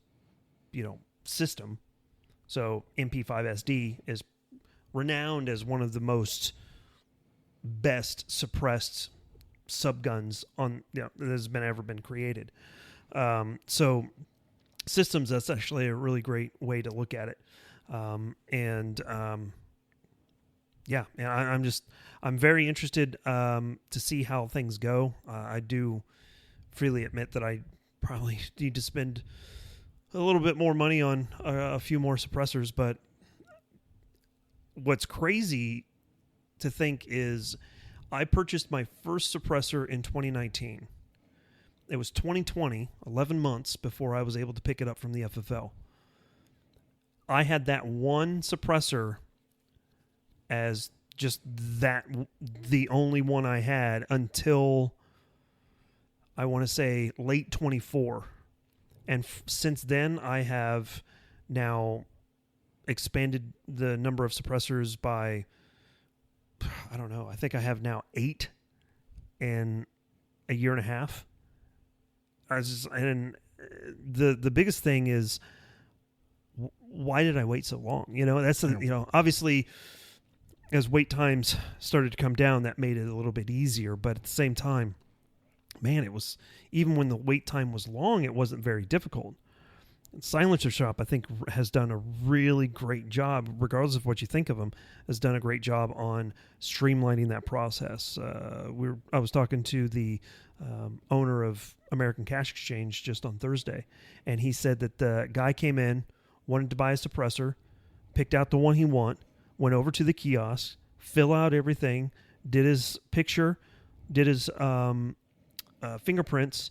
system. So MP5SD is renowned as one of the most best suppressed subguns that has ever been created. So systems, that's actually a really great way to look at it. Yeah, and I'm very interested to see how things go. I do freely admit that I probably need to spend a little bit more money on a few more suppressors, but what's crazy to think is I purchased my first suppressor in 2019. It was 2020, 11 months before I was able to pick it up from the FFL. I had that one suppressor as just the only one I had until, I want to say, late 24. And since then, I have now expanded the number of suppressors by I don't know. I think I have now 8 in a year and a half. And the biggest thing is, why did I wait so long? That's obviously as wait times started to come down, that made it a little bit easier. But at the same time, man, it was, even when the wait time was long, it wasn't very difficult. Silencer Shop, I think, has done a really great job, regardless of what you think of them, has done a great job on streamlining that process. I was talking to the owner of American Cash Exchange just on Thursday, and he said that the guy came in, wanted to buy a suppressor, picked out the one he wanted, went over to the kiosk, fill out everything, did his picture, did his fingerprints,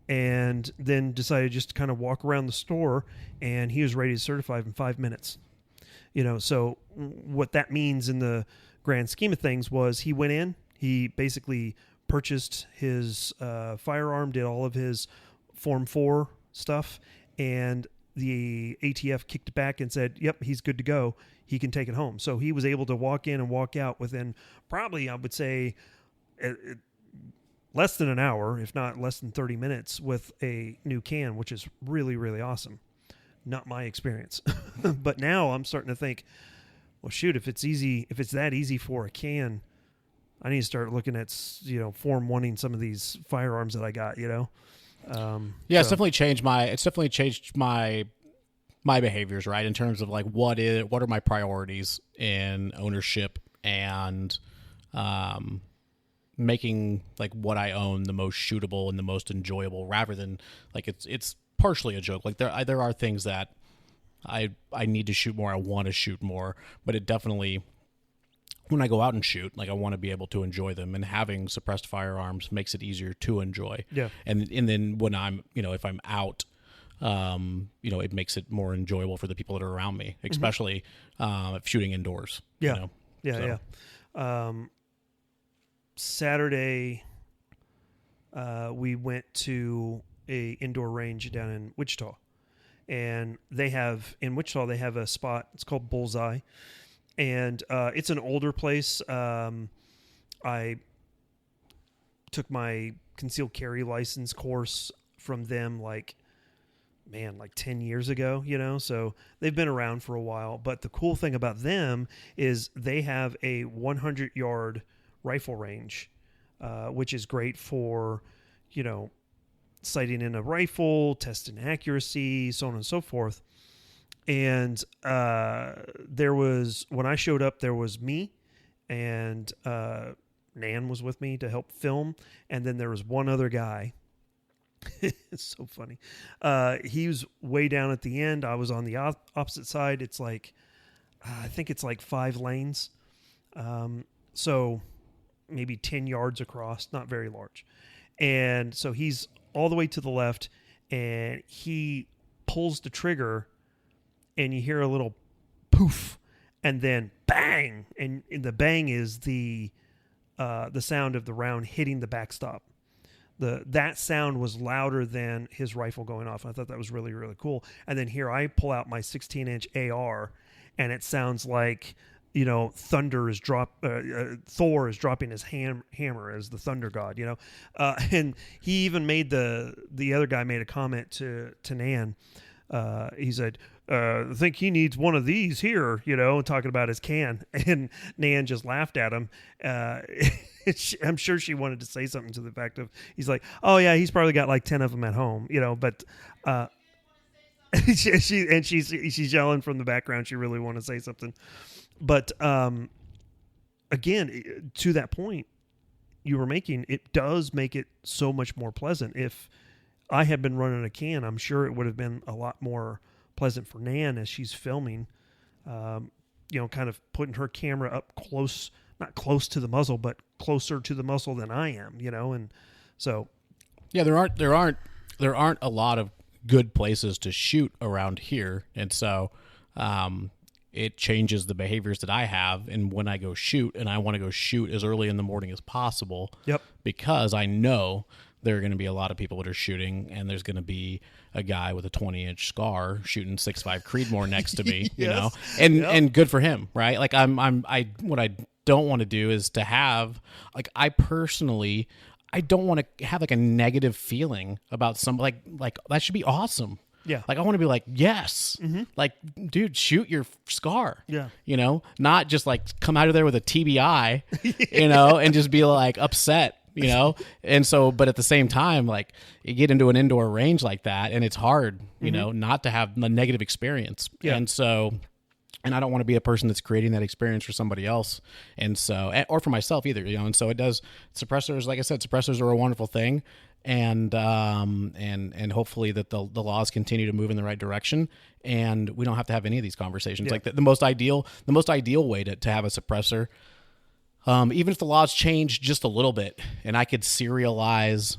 and then decided just to kind of walk around the store, and he was ready to certify in 5 minutes. So what that means in the grand scheme of things was he went in, he basically purchased his firearm, did all of his Form 4 stuff, and the ATF kicked it back and said, yep, he's good to go. He can take it home. So he was able to walk in and walk out within probably, I would say, less than an hour, if not less than 30 minutes, with a new can, which is really, really awesome. Not my experience. But now I'm starting to think, well, shoot, if it's that easy for a can, I need to start looking at, Form 1ing some of these firearms that I got, It's definitely changed my behaviors, right? In terms of like, what are my priorities in ownership, and making like what I own the most shootable and the most enjoyable, rather than like it's partially a joke. Like there are things that I need to shoot more, I want to shoot more, but it definitely, when I go out and shoot, like I want to be able to enjoy them, and having suppressed firearms makes it easier to enjoy. Yeah. And then when I'm, if I'm out, it makes it more enjoyable for the people that are around me, especially shooting indoors. Yeah. Yeah. Saturday, we went to a indoor range down in Wichita, and they have a spot. It's called Bullseye, and it's an older place. I took my concealed carry license course from them like 10 years ago, so they've been around for a while. But the cool thing about them is they have a 100-yard rifle range, which is great for, sighting in a rifle, testing accuracy, so on and so forth. And when I showed up, there was me, and Nan was with me to help film, and then there was one other guy. It's so funny. He was way down at the end. I was on the opposite side. It's like, I think it's like 5 lanes. So maybe 10 yards across, not very large. And so he's all the way to the left, and he pulls the trigger, and you hear a little poof, and then bang. And the bang is the sound of the round hitting the backstop. That sound was louder than his rifle going off. I thought that was really, really cool. And then here I pull out my 16-inch AR, and it sounds like, Thor is dropping his hammer as the thunder god, and he even made the other guy made a comment to Nan. He said, I think he needs one of these here, talking about his can. And Nan just laughed at him. I'm sure she wanted to say something to the fact of, he's like, oh yeah, he's probably got like 10 of them at home, but she's yelling from the background. She really wanted to say something. But again, to that point you were making, it does make it so much more pleasant. If I had been running a can, I'm sure it would have been a lot more pleasant for Nan as she's filming, kind of putting her camera up close, not close to the muzzle, but closer to the muzzle than I am, and so. Yeah, there aren't a lot of good places to shoot around here. And so, it changes the behaviors that I have, and when I go shoot, and I want to go shoot as early in the morning as possible. Yep. Because I know there are going to be a lot of people that are shooting, and there's going to be a guy with a 20-inch scar shooting 6.5 Creedmoor next to me, Yes. and good for him, right? Like what I don't want to do is to have, like, I personally, I don't want to have like a negative feeling about some, like that should be awesome. Yeah. Like, I want to be like, yes, like, dude, shoot your scar. Yeah. You know, not just like come out of there with a TBI, you know, and just be like upset, you know? And so, but at the same time, like, you get into an indoor range like that and it's hard, you know, not to have a negative experience. Yeah. And so, and I don't want to be a person that's creating that experience for somebody else. And so, or for myself either, you know? And so it does, suppressors, like I said, suppressors are a wonderful thing. And hopefully that the laws continue to move in the right direction, and we don't have to have any of these conversations. Like the most ideal way to have a suppressor, even if the laws change just a little bit, and I could serialize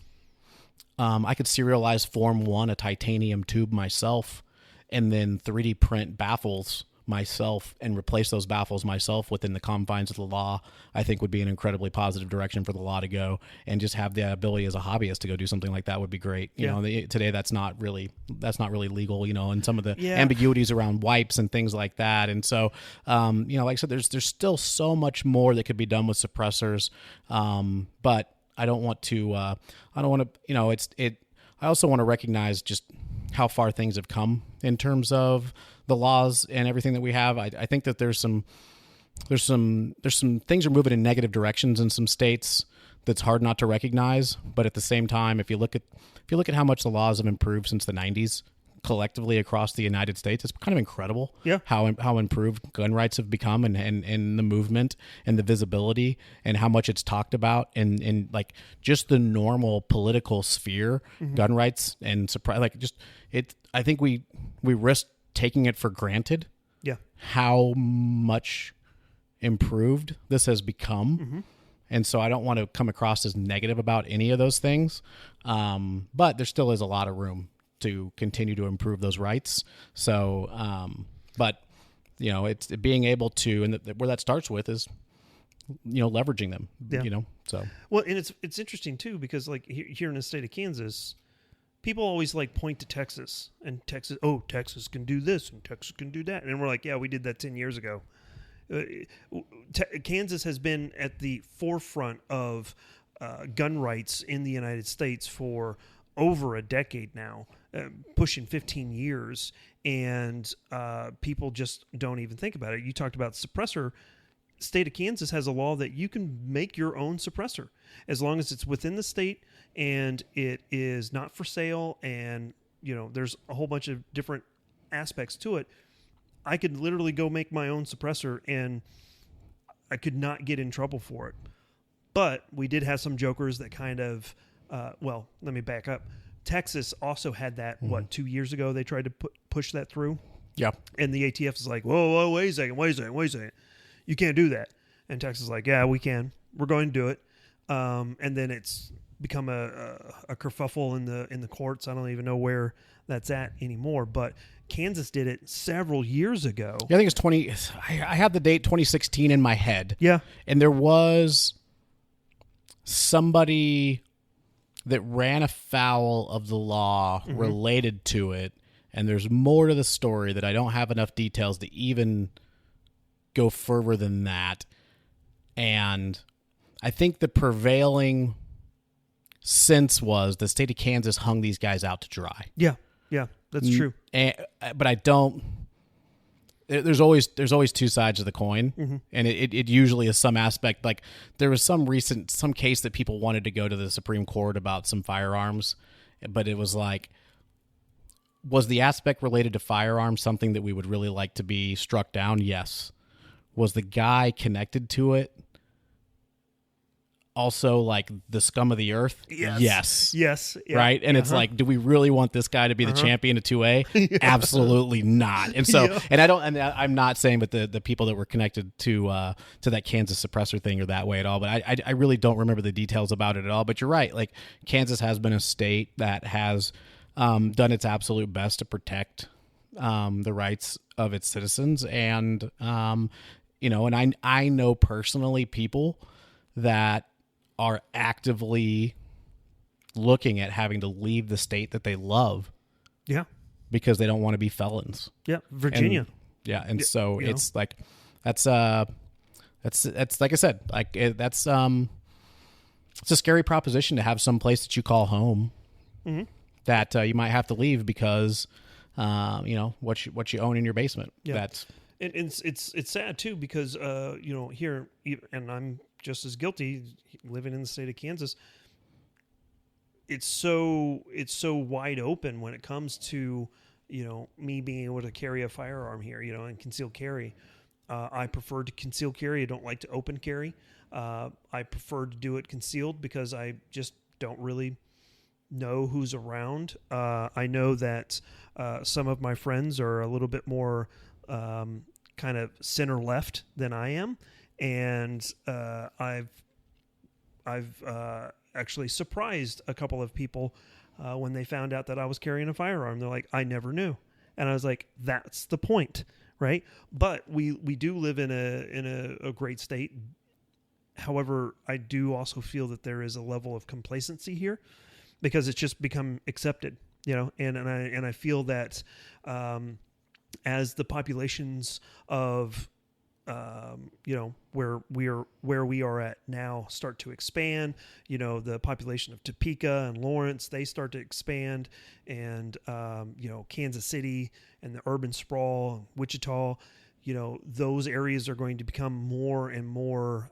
Form 1, a titanium tube myself, and then 3D print baffles myself and replace those baffles myself within the confines of the law, I think would be an incredibly positive direction for the law to go. And just have the ability as a hobbyist to go do something like that would be great. You know, today that's not really legal, you know, and some of the ambiguities around wipes and things like that. And so, you know, like I said, there's still so much more that could be done with suppressors. But I don't want to, you know, I also want to recognize just how far things have come in terms of the laws and everything that we have. I think that there's some things are moving in negative directions in some states that's hard not to recognize. But at the same time, if you look at how much the laws have improved since the 90s collectively across the United States, it's kind of incredible. Yeah. How improved gun rights have become, and the movement and the visibility and how much it's talked about and like just the normal political sphere, gun rights and surprise, like just it. I think we risk taking it for granted. Yeah. How much improved this has become. And so I don't want to come across as negative about any of those things. But there still is a lot of room to continue to improve those rights. So, but you know, it's being able to, and where that starts with is, you know, leveraging them, you know, so. Well, and it's interesting too, because like here in the state of Kansas, people always like point to Texas and Texas. Oh, Texas can do this and Texas can do that. And we're like, yeah, we did that 10 years ago. Kansas has been at the forefront of gun rights in the United States for over a decade now, pushing 15 years. And people just don't even think about it. You talked about suppressor. State of Kansas has a law that you can make your own suppressor as long as it's within the state and it is not for sale. And, you know, there's a whole bunch of different aspects to it. I could literally go make my own suppressor and I could not get in trouble for it. But we did have some jokers that kind of, well, let me back up. Texas also had that, 2 years ago, they tried to push that through. Yeah. And the ATF is like, whoa, wait a second. You can't do that. And Texas is like, yeah, we can. We're going to do it. And then it's become a kerfuffle in the courts. I don't even know where that's at anymore. But Kansas did it several years ago. Yeah, I think it's I have the date 2016 in my head. Yeah. And there was somebody that ran afoul of the law related to it. And there's more to the story that I don't have enough details to even go further than that. And I think the prevailing sense was the state of Kansas hung these guys out to dry. Yeah, that's true. But I don't. There's always two sides of the coin, and it usually is some aspect. Like there was some case that people wanted to go to the Supreme Court about some firearms, but it was like, was the aspect related to firearms something that we would really like to be struck down? Yes. Was the guy connected to it also like the scum of the earth? Yes. Yeah. Right? And it's like, do we really want this guy to be the champion of 2A? Absolutely not. And so, and I'm not saying that the people that were connected to that Kansas suppressor thing are that way at all, but I really don't remember the details about it at all. But you're right. Like Kansas has been a state that has done its absolute best to protect the rights of its citizens. And, you know, and I know personally people that are actively looking at having to leave the state that they love. Yeah. Because they don't want to be felons. Yeah. Virginia. And so it's like, that's that's like I said, that's it's a scary proposition to have some place that you call home that you might have to leave because what you own in your basement. Yeah. That's and it's sad too because here, and I'm just as guilty living in the state of Kansas. It's so wide open when it comes to me being able to carry a firearm here, and concealed carry. I prefer to conceal carry. I don't like to open carry. I prefer to do it concealed because I just don't really know who's around. I know that some of my friends are a little bit more kind of center left than I am, and I've actually surprised a couple of people when they found out that I was carrying a firearm. They're like, "I never knew," and I was like, "That's the point." Right, but we do live in a great state. However, I do also feel that there is a level of complacency here because it's just become accepted, and I feel that as the populations of where we are at now start to expand, the population of Topeka and Lawrence, they start to expand, and Kansas City and the urban sprawl, Wichita, those areas are going to become more and more,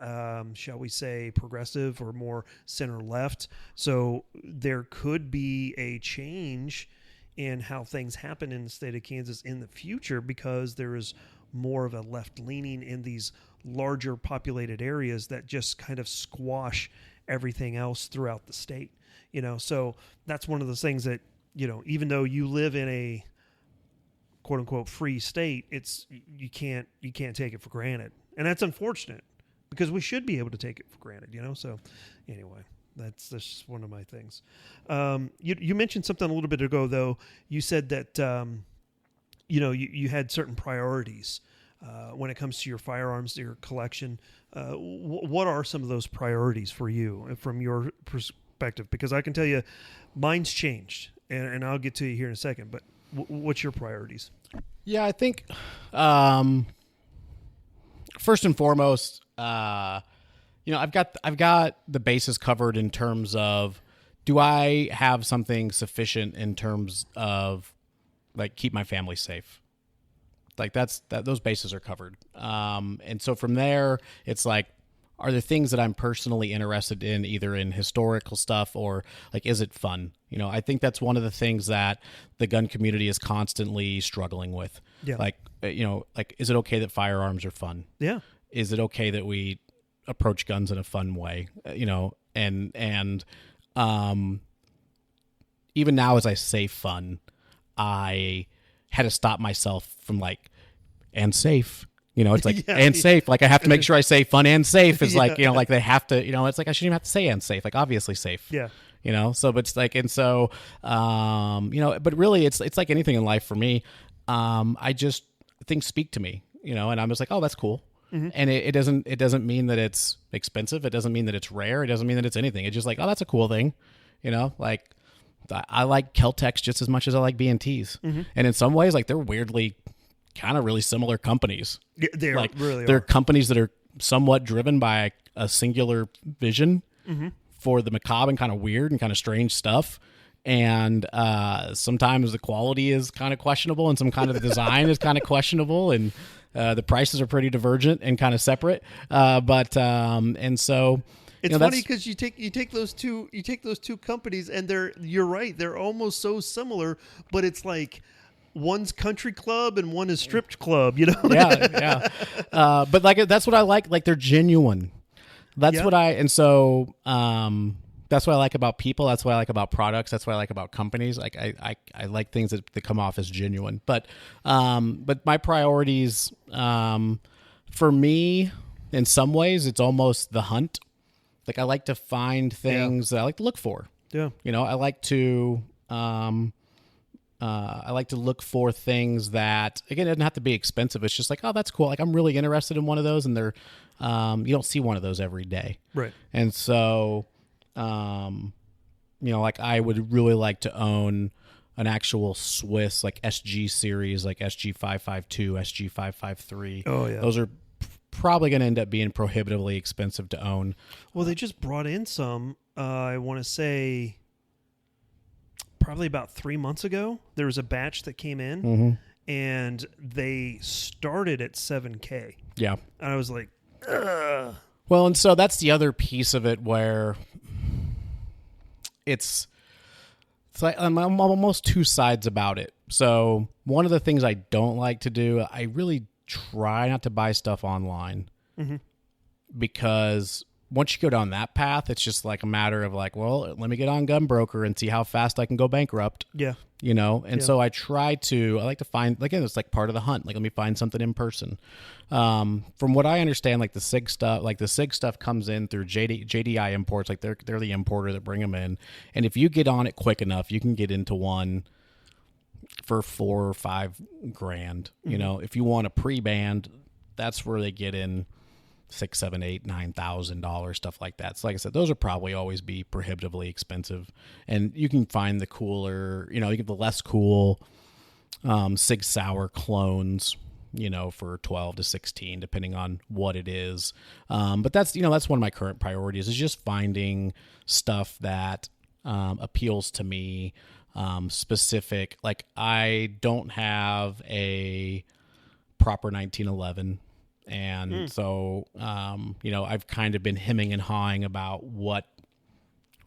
shall we say, progressive or more center left. So there could be a change in how things happen in the state of Kansas in the future because there is more of a left leaning in these larger populated areas that just kind of squash everything else throughout the state. So that's one of those things that, even though you live in a quote unquote free state, you can't take it for granted. And that's unfortunate because we should be able to take it for granted, So anyway, that's just one of my things. You mentioned something a little bit ago though. You said that, you had certain priorities when it comes to your firearms, your collection. What are some of those priorities for you from your perspective? Because I can tell you mine's changed, and I'll get to you here in a second, but what's your priorities? Yeah, I think first and foremost, I've got the bases covered in terms of, do I have something sufficient in terms of like keep my family safe? Like those bases are covered. And so from there, it's like, are there things that I'm personally interested in, either in historical stuff or like, is it fun? I think that's one of the things that the gun community is constantly struggling with. Yeah. Like, is it okay that firearms are fun? Yeah. Is it okay that we approach guns in a fun way? And even now as I say fun, I had to stop myself from like, and safe. It's like, and safe. Like I have to make sure I say fun and safe is like, like they have to, it's like I shouldn't even have to say and safe, like obviously safe. Yeah. So, but it's like, and so, but really it's like anything in life for me. Things speak to me, and I'm just like, oh, that's cool. Mm-hmm. And it doesn't mean that it's expensive. It doesn't mean that it's rare. It doesn't mean that it's anything. It's just like, oh, that's a cool thing. Like I like Kel-Tecs just as much as I like B&Ts. Mm-hmm. And in some ways, like they're weirdly kind of really similar companies. Yeah, they like, really they're are. Companies that are somewhat driven by a singular vision for the macabre and kind of weird and kind of strange stuff. And sometimes the quality is kind of questionable and some kind of the design is kind of questionable, and the prices are pretty divergent and kind of separate. And so it's funny because you take those two companies and you're right, they're almost so similar, but it's like one's country club and one is stripped club, Yeah. But like that's what I like. Like they're genuine. That's what that's what I like about people. That's what I like about products. That's what I like about companies. Like I like things that come off as genuine. But my priorities, for me, in some ways, it's almost the hunt. Like I like to find things that I like to look for. Yeah. I like to look for things that, again, it doesn't have to be expensive. It's just like, oh, that's cool. Like I'm really interested in one of those, and they're, you don't see one of those every day. Right. And so, like I would really like to own an actual Swiss, like SG series, like SG 552, SG 553. Oh yeah. Those are probably going to end up being prohibitively expensive to own. Well, they just brought in some, I want to say, probably about 3 months ago. There was a batch that came in, and they started at $7K. Yeah. And I was like, ugh. Well, and so that's the other piece of it where it's like I'm almost two sides about it. So one of the things I don't like to do, I really try not to buy stuff online because once you go down that path, it's just like a matter of like, well, let me get on Gunbroker and see how fast I can go bankrupt. Yeah. You know, and so I like to find, like, it's like part of the hunt. Like, let me find something in person. From what I understand, like the SIG stuff comes in through JDI imports. Like they're the importer that bring them in. And if you get on it quick enough, you can get into one for $4,000 or $5,000. You know, if you want a pre-band, that's where they get in $6,000, $7,000, $8,000, $9,000, stuff like that. So like I said, those will probably always be prohibitively expensive. And you can find the cooler, you get the less cool Sig Sauer clones, for 12 to 16, depending on what it is. But that's one of my current priorities is just finding stuff that appeals to me, specific. Like I don't have a proper 1911. And so, I've kind of been hemming and hawing about what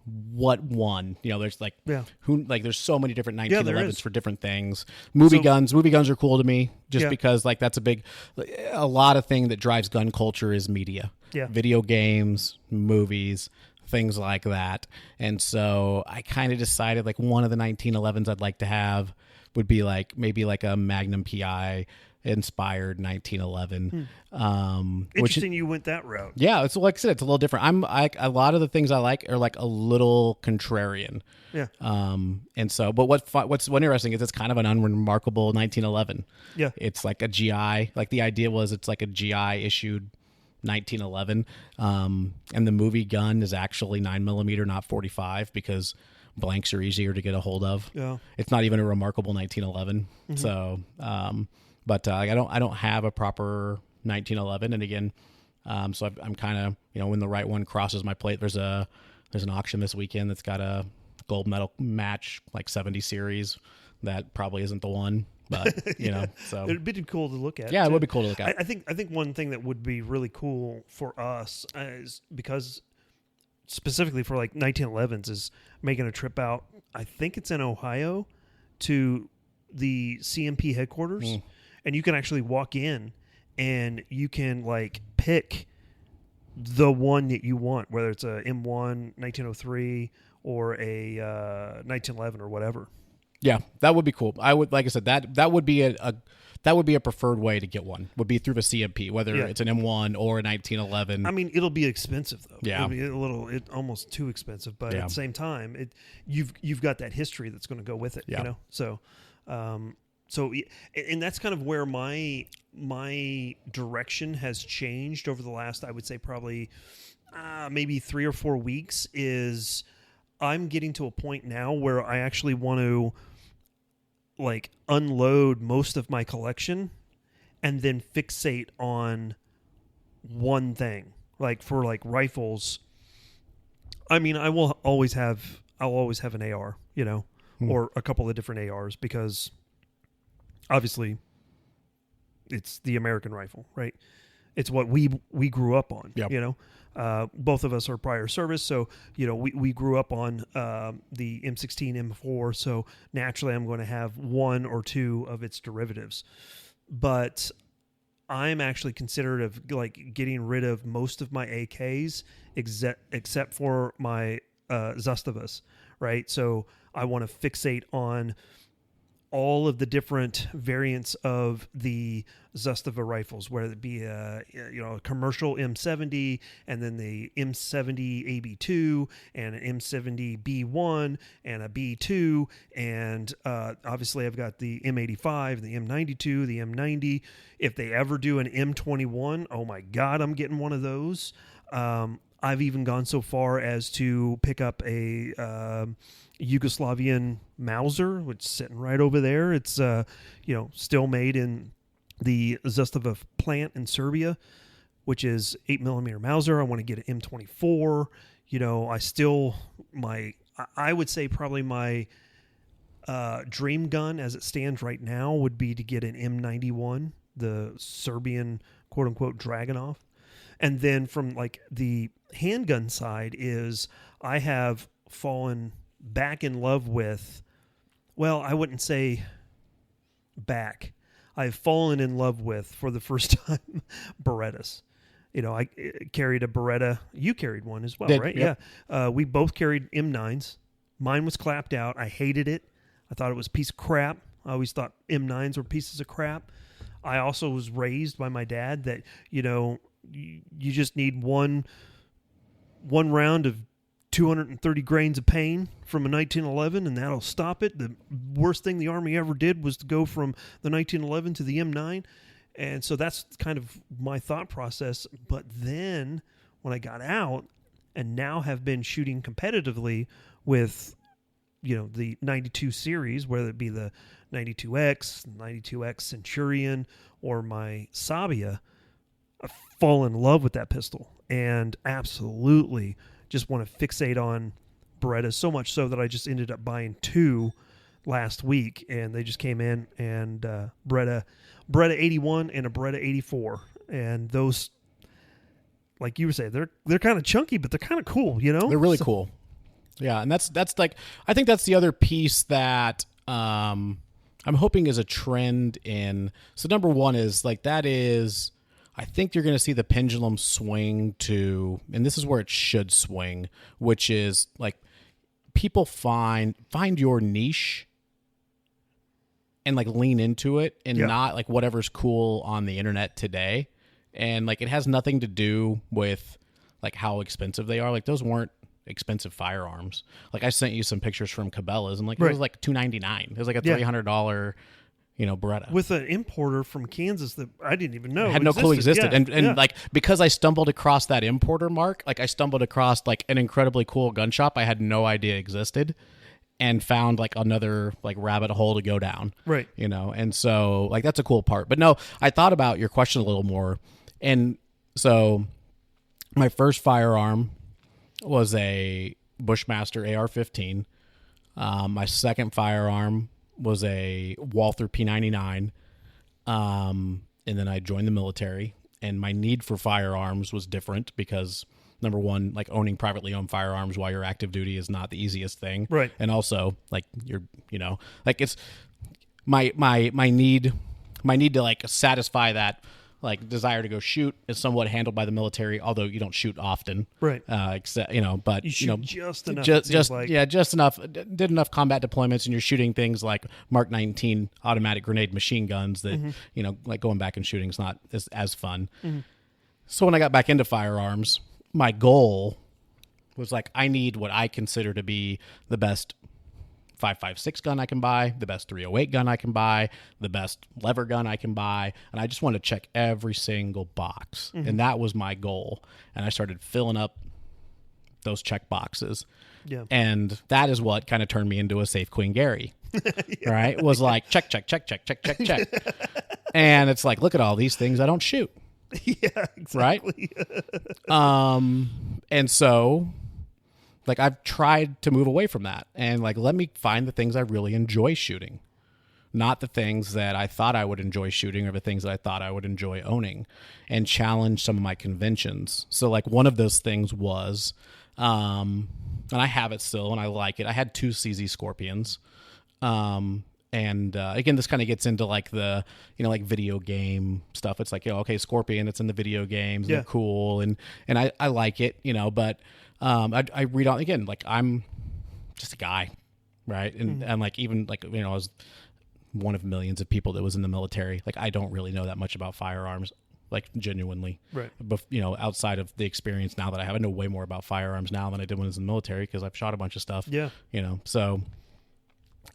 one, there's like, there's so many different 1911s for different things. Movie guns are cool to me just because like that's a lot of thing that drives gun culture is media, video games, movies, things like that. And so I kind of decided like one of the 1911s I'd like to have would be like, maybe like a Magnum PI inspired 1911. Interesting you went that route. Yeah, it's like I said, it's a little different. A lot of the things I like are like a little contrarian. Yeah. And so, but what's interesting is it's kind of an unremarkable 1911. Yeah. It's like a GI. Like the idea was it's like a GI issued 1911. And the movie gun is actually 9mm, not 45, because blanks are easier to get a hold of. Yeah. It's not even a remarkable 1911. So, but I don't have a proper 1911, and again, so I'm kind of when the right one crosses my plate. There's an auction this weekend that's got a gold medal match like 70 series. That probably isn't the one, but so it'd be cool to look at. Yeah, it would be cool to look at. I think one thing that would be really cool for us is because specifically for like 1911s is making a trip out. I think it's in Ohio to the CMP headquarters. And you can actually walk in and you can like pick the one that you want, whether it's a M1 1903 or a 1911 or whatever. Yeah, that would be cool. I would, like I said, that would be a preferred way to get one. Would be through the CMP, whether it's an M1 or a 1911. I mean, it'll be expensive though. Yeah, it'll be almost too expensive, but at the same time, you've got that history that's going to go with it. Yeah. So. So, and that's kind of where my direction has changed over the last, I would say probably maybe 3 or 4 weeks, is I'm getting to a point now where I actually want to like unload most of my collection and then fixate on one thing. Like for like rifles, I mean, I'll always have an AR, or a couple of different ARs, because obviously it's the American rifle, right? It's what we grew up on. Yep. Both of us are prior service, so we grew up on the M16, M4. So naturally, I'm going to have one or two of its derivatives. But I'm actually considerate of like getting rid of most of my AKs, except for my Zastavas, right? So I want to fixate on all of the different variants of the Zastava rifles, whether it be a commercial M70, and then the M70 AB2, and an M70 B1, and a B2, and obviously I've got the M85, the M92, the M90. If they ever do an M21, oh my God, I'm getting one of those. I've even gone so far as to pick up a Yugoslavian Mauser, which is sitting right over there. It's still made in the Zastava plant in Serbia. which is 8mm Mauser. I want to get an M24. You know, I would say probably my dream gun as it stands right now would be to get an M91, the Serbian quote unquote Dragunov. And then from like the handgun side is I have fallen back in love with, well, I wouldn't say back. I've fallen in love with, for the first time, Berettas. You know, I carried a Beretta. You carried one as well, right? Yep. Yeah. We both carried M9s. Mine was clapped out. I hated it. I thought it was a piece of crap. I always thought M9s were pieces of crap. I also was raised by my dad that, you know, you just need one round of 230 grains of pain from a 1911 and that'll stop it. The worst thing the Army ever did was to go from the 1911 to the M9. And so that's kind of my thought process. But then when I got out and now have been shooting competitively with, you know, the 92 series, whether it be the 92X, 92X Centurion, or my Sabia, I fall in love with that pistol and absolutely just want to fixate on Beretta, so much so that I just ended up buying 2 last week, and they just came in, and Beretta 81 and a Beretta 84, and those, like you were saying, they're kind of chunky, but they're kind of cool, you know? They're really cool. Yeah, and that's like, I think that's the other piece that I'm hoping is a trend in. So number one is like, that is, I think you're going to see the pendulum swing to, and this is where it should swing, which is like people find your niche and like lean into it and not like whatever's cool on the internet today. And like, it has nothing to do with like how expensive they are. Like those weren't expensive firearms. Like I sent you some pictures from Cabela's and like, it was like $299. It was like a $300, you know, Beretta. With an importer from Kansas that I didn't even know had no clue existed. Yeah, and like, because I stumbled across that importer, Mark, like I stumbled across like an incredibly cool gun shop I had no idea existed and found like another like rabbit hole to go down. Right. You know, and so like, that's a cool part. But no, I thought about your question a little more. And so my first firearm was a Bushmaster AR-15. My second firearm was a Walther P99. And then I joined the military, and my need for firearms was different because, number one, like owning privately owned firearms while you're active duty is not the easiest thing. Right. And also like you're, you know, like it's my need to like satisfy that like desire to go shoot is somewhat handled by the military, although you don't shoot often, right? Except, you know, but you shoot, you know, just enough, just enough. Did enough combat deployments, and you're shooting things like Mark 19 automatic grenade machine guns that you know, like going back and shooting is not as fun. So when I got back into firearms, my goal was like, I need what I consider to be the best 5.56 gun I can buy, the best 308 gun I can buy, the best lever gun I can buy, and I just want to check every single box. And that was my goal. And I started filling up those check boxes. Yeah. And that is what kind of turned me into a Safe Queen Gary. Right? Was like check. And it's like, look at all these things I don't shoot. Yeah, exactly. Right? And so like I've tried to move away from that and like, let me find the things I really enjoy shooting, not the things that I thought I would enjoy shooting or the things that I thought I would enjoy owning, and challenge some of my conventions. So like one of those things was, and I have it still and I like it. I had 2 CZ Scorpions. And again, this kind of gets into like the, you know, like video game stuff. It's like, you know, okay, Scorpion, it's in the video games. They're cool. And I like it, you know, but I read on again, like I'm just a guy, right? And like, even like, you know, I was one of millions of people that was in the military. Like, I don't really know that much about firearms, like genuinely, right? But you know, outside of the experience now that I have, I know way more about firearms now than I did when I was in the military because I've shot a bunch of stuff. Yeah, you know, so,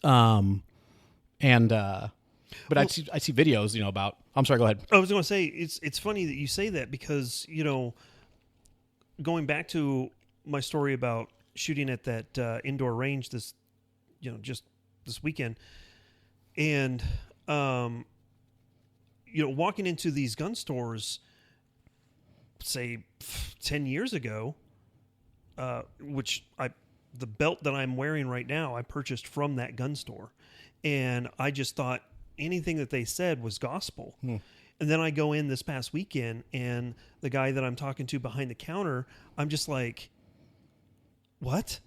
but I see videos, you know, about. I'm sorry, go ahead. I was going to say it's funny that you say that because, you know, going back to my story about shooting at that indoor range this, you know, just this weekend, and you know, walking into these gun stores, say 10 years ago, which the belt that I'm wearing right now, I purchased from that gun store. And I just thought anything that they said was gospel. And then I go in this past weekend, and the guy that I'm talking to behind the counter, I'm just like, what?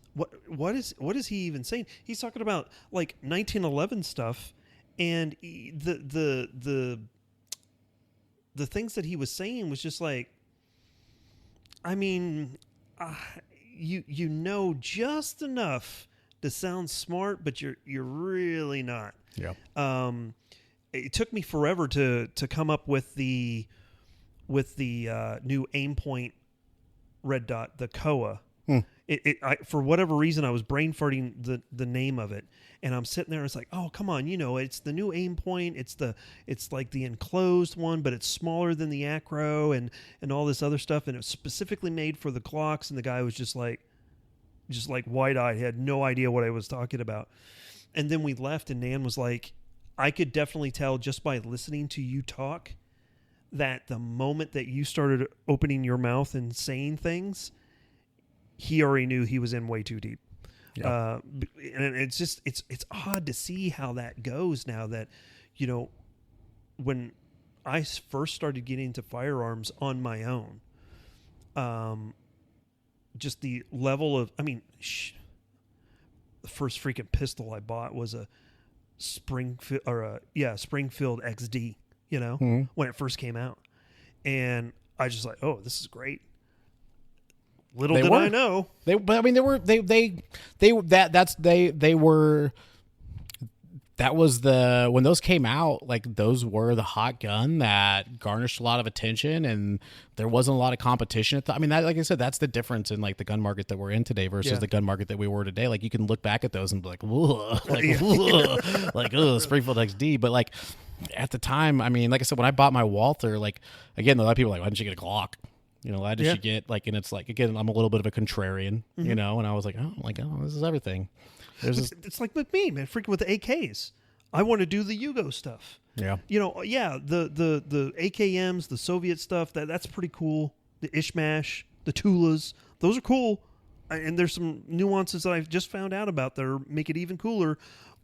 What is he even saying? He's talking about like 1911 stuff, and the things that he was saying was just like, I mean, you know just enough to sound smart, but you're really not. Yeah. It took me forever to come up with the new aim point red dot, the Koa. I for whatever reason I was brain farting the name of it, and I'm sitting there and it's like, oh come on, it's the new aim point, it's like the enclosed one, but it's smaller than the acro and all this other stuff, and it's specifically made for the Glocks, and the guy was just like wide-eyed, he had no idea what I was talking about. And then we left, and Nan was like, I could definitely tell just by listening to you talk that the moment that you started opening your mouth and saying things, he already knew he was in way too deep. Yeah. And it's just, it's odd to see how that goes now that, when I first started getting into firearms on my own, just the level of, the first freaking pistol I bought was a Springfield XD, when it first came out. And I just like, oh, this is great. Little did I know. When those came out, like those were the hot gun that garnished a lot of attention, and there wasn't a lot of competition. Like I said, that's the difference in like the gun market that we're in today versus the gun market that we were today. Like you can look back at those and be like, whoa, Springfield XD. But like at the time, like I said, when I bought my Walther, like again, a lot of people are like, why didn't you get a Glock? Why did you get like, and it's like, again, I'm a little bit of a contrarian, and I was like, this is everything. It's like with me, man, freaking with the AKs. I want to do the Yugo stuff. Yeah. The AKMs, the Soviet stuff, that's pretty cool. The Ishmash, the Tulas, those are cool. And there's some nuances that I've just found out about that make it even cooler,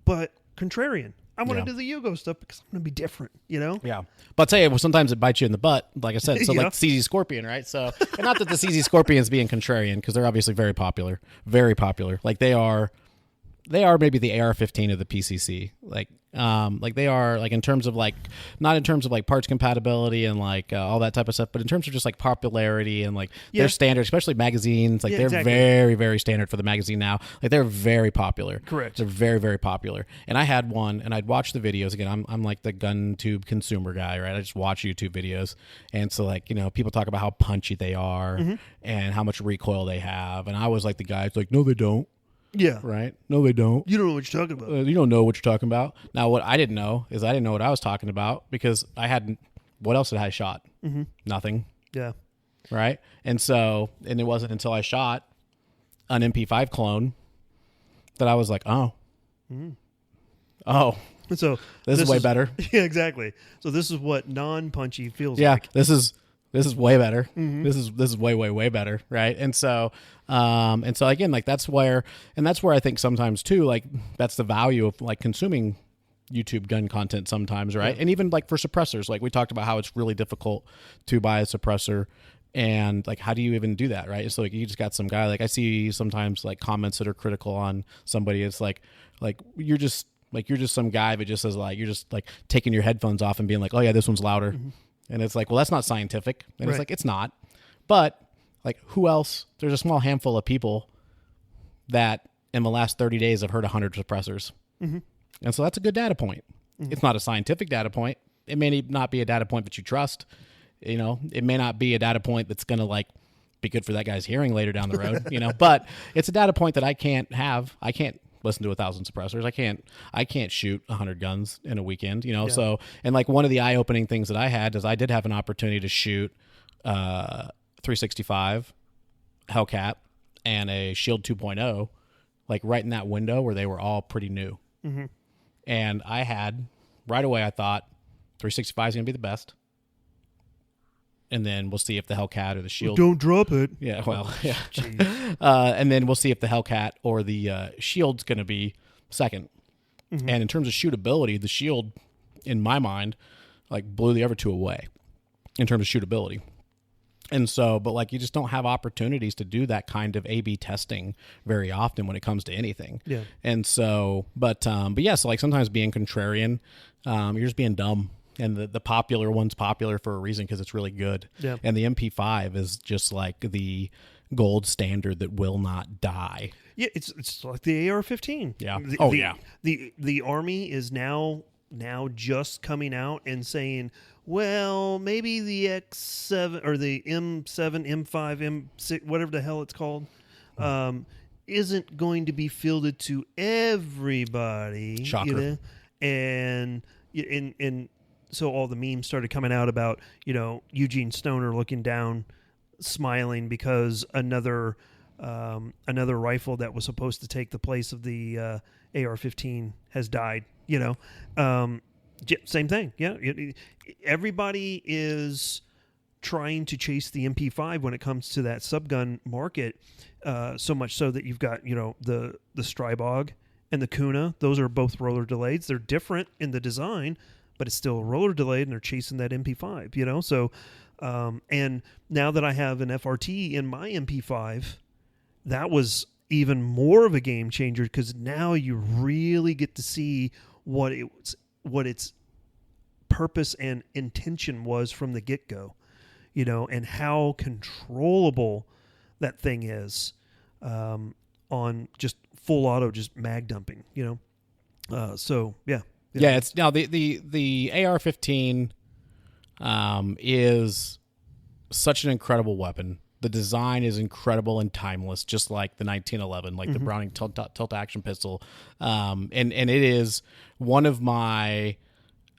but contrarian. I want to do the Yugo stuff because I'm going to be different, Yeah. But I'll tell you, sometimes it bites you in the butt, like I said. So like CZ Scorpion, right? So, and not that the CZ Scorpion's being contrarian, because they're obviously very popular. Very popular. Like they are maybe the AR-15 of the PCC. Like they are, like in terms of like, not in terms of like parts compatibility and like all that type of stuff, but in terms of just like popularity and like their standard, especially magazines, like they're very, very standard for the magazine now. Like they're very popular. Correct. They're very, very popular. And I had one, and I'd watch the videos. Again, I'm like the gun tube consumer guy, right? I just watch YouTube videos. And so like, people talk about how punchy they are and how much recoil they have. And I was like the guy who's like, no, they don't. Yeah. Right? No, they don't. You don't know what you're talking about. You don't know what you're talking about. Now, what I didn't know is I didn't know what I was talking about because I hadn't. What else had I shot? Nothing. Yeah. Right? And it wasn't until I shot an MP5 clone that I was like, oh. Oh. So this is way better. Yeah, exactly. So this is what non-punchy feels like. Yeah, this is way better. This is way better, right? And so again, like that's where I think sometimes too, like that's the value of like consuming YouTube gun content sometimes, right? Yeah. And even like for suppressors, like we talked about how it's really difficult to buy a suppressor, and like how do you even do that, right? So like you just got some guy, like I see sometimes like comments that are critical on somebody. It's like you're just some guy that just says like you're just like taking your headphones off and being like, oh yeah, this one's louder. And it's like, well, that's not scientific. And it's like, it's not. But like, who else? There's a small handful of people that in the last 30 days have heard 100 suppressors. And so that's a good data point. It's not a scientific data point. It may not be a data point that you trust. It may not be a data point that's going to like be good for that guy's hearing later down the road, but it's a data point that I can't have. I can't listen to 1,000 suppressors. I can't shoot 100 guns in a weekend, So, and like one of the eye-opening things that I had is I did have an opportunity to shoot 365 Hellcat and a Shield 2.0, like right in that window where they were all pretty new. And I had right away, I thought 365 is going to be the best. and then we'll see if the Hellcat or the Shield. Don't drop it. Yeah, well, yeah. Jeez. And then we'll see if the Hellcat or the Shield's going to be second. Mm-hmm. And in terms of shootability, the Shield, in my mind, like blew the other two away in terms of shootability. And so, but like you just don't have opportunities to do that kind of A/B testing very often when it comes to anything. Yeah. And so, but yeah, so like sometimes being contrarian, you're just being dumb. And the popular one's popular for a reason because it's really good. Yeah. And the MP5 is just like the gold standard that will not die. Yeah, it's like the AR-15. Yeah. Yeah. The Army is now just coming out and saying, well, maybe the X7 or the M7, M5, M6, whatever the hell it's called, isn't going to be fielded to everybody. Shocker. You know? And so all the memes started coming out about, Eugene Stoner looking down, smiling because another rifle that was supposed to take the place of the AR-15 has died. Same thing. Yeah, everybody is trying to chase the MP5 when it comes to that subgun market. So much so that you've got the Strybog and the Kuna. Those are both roller delayed. They're different in the design, but it's still roller delayed, and they're chasing that MP5. So. And now that I have an FRT in my MP5, that was even more of a game changer because now you really get to see what its purpose and intention was from the get-go, and how controllable that thing is on just full auto, just mag dumping, So yeah. Yeah, it's now the AR-15 is such an incredible weapon. The design is incredible and timeless, just like the 1911, like the Browning tilt action pistol. And it is one of my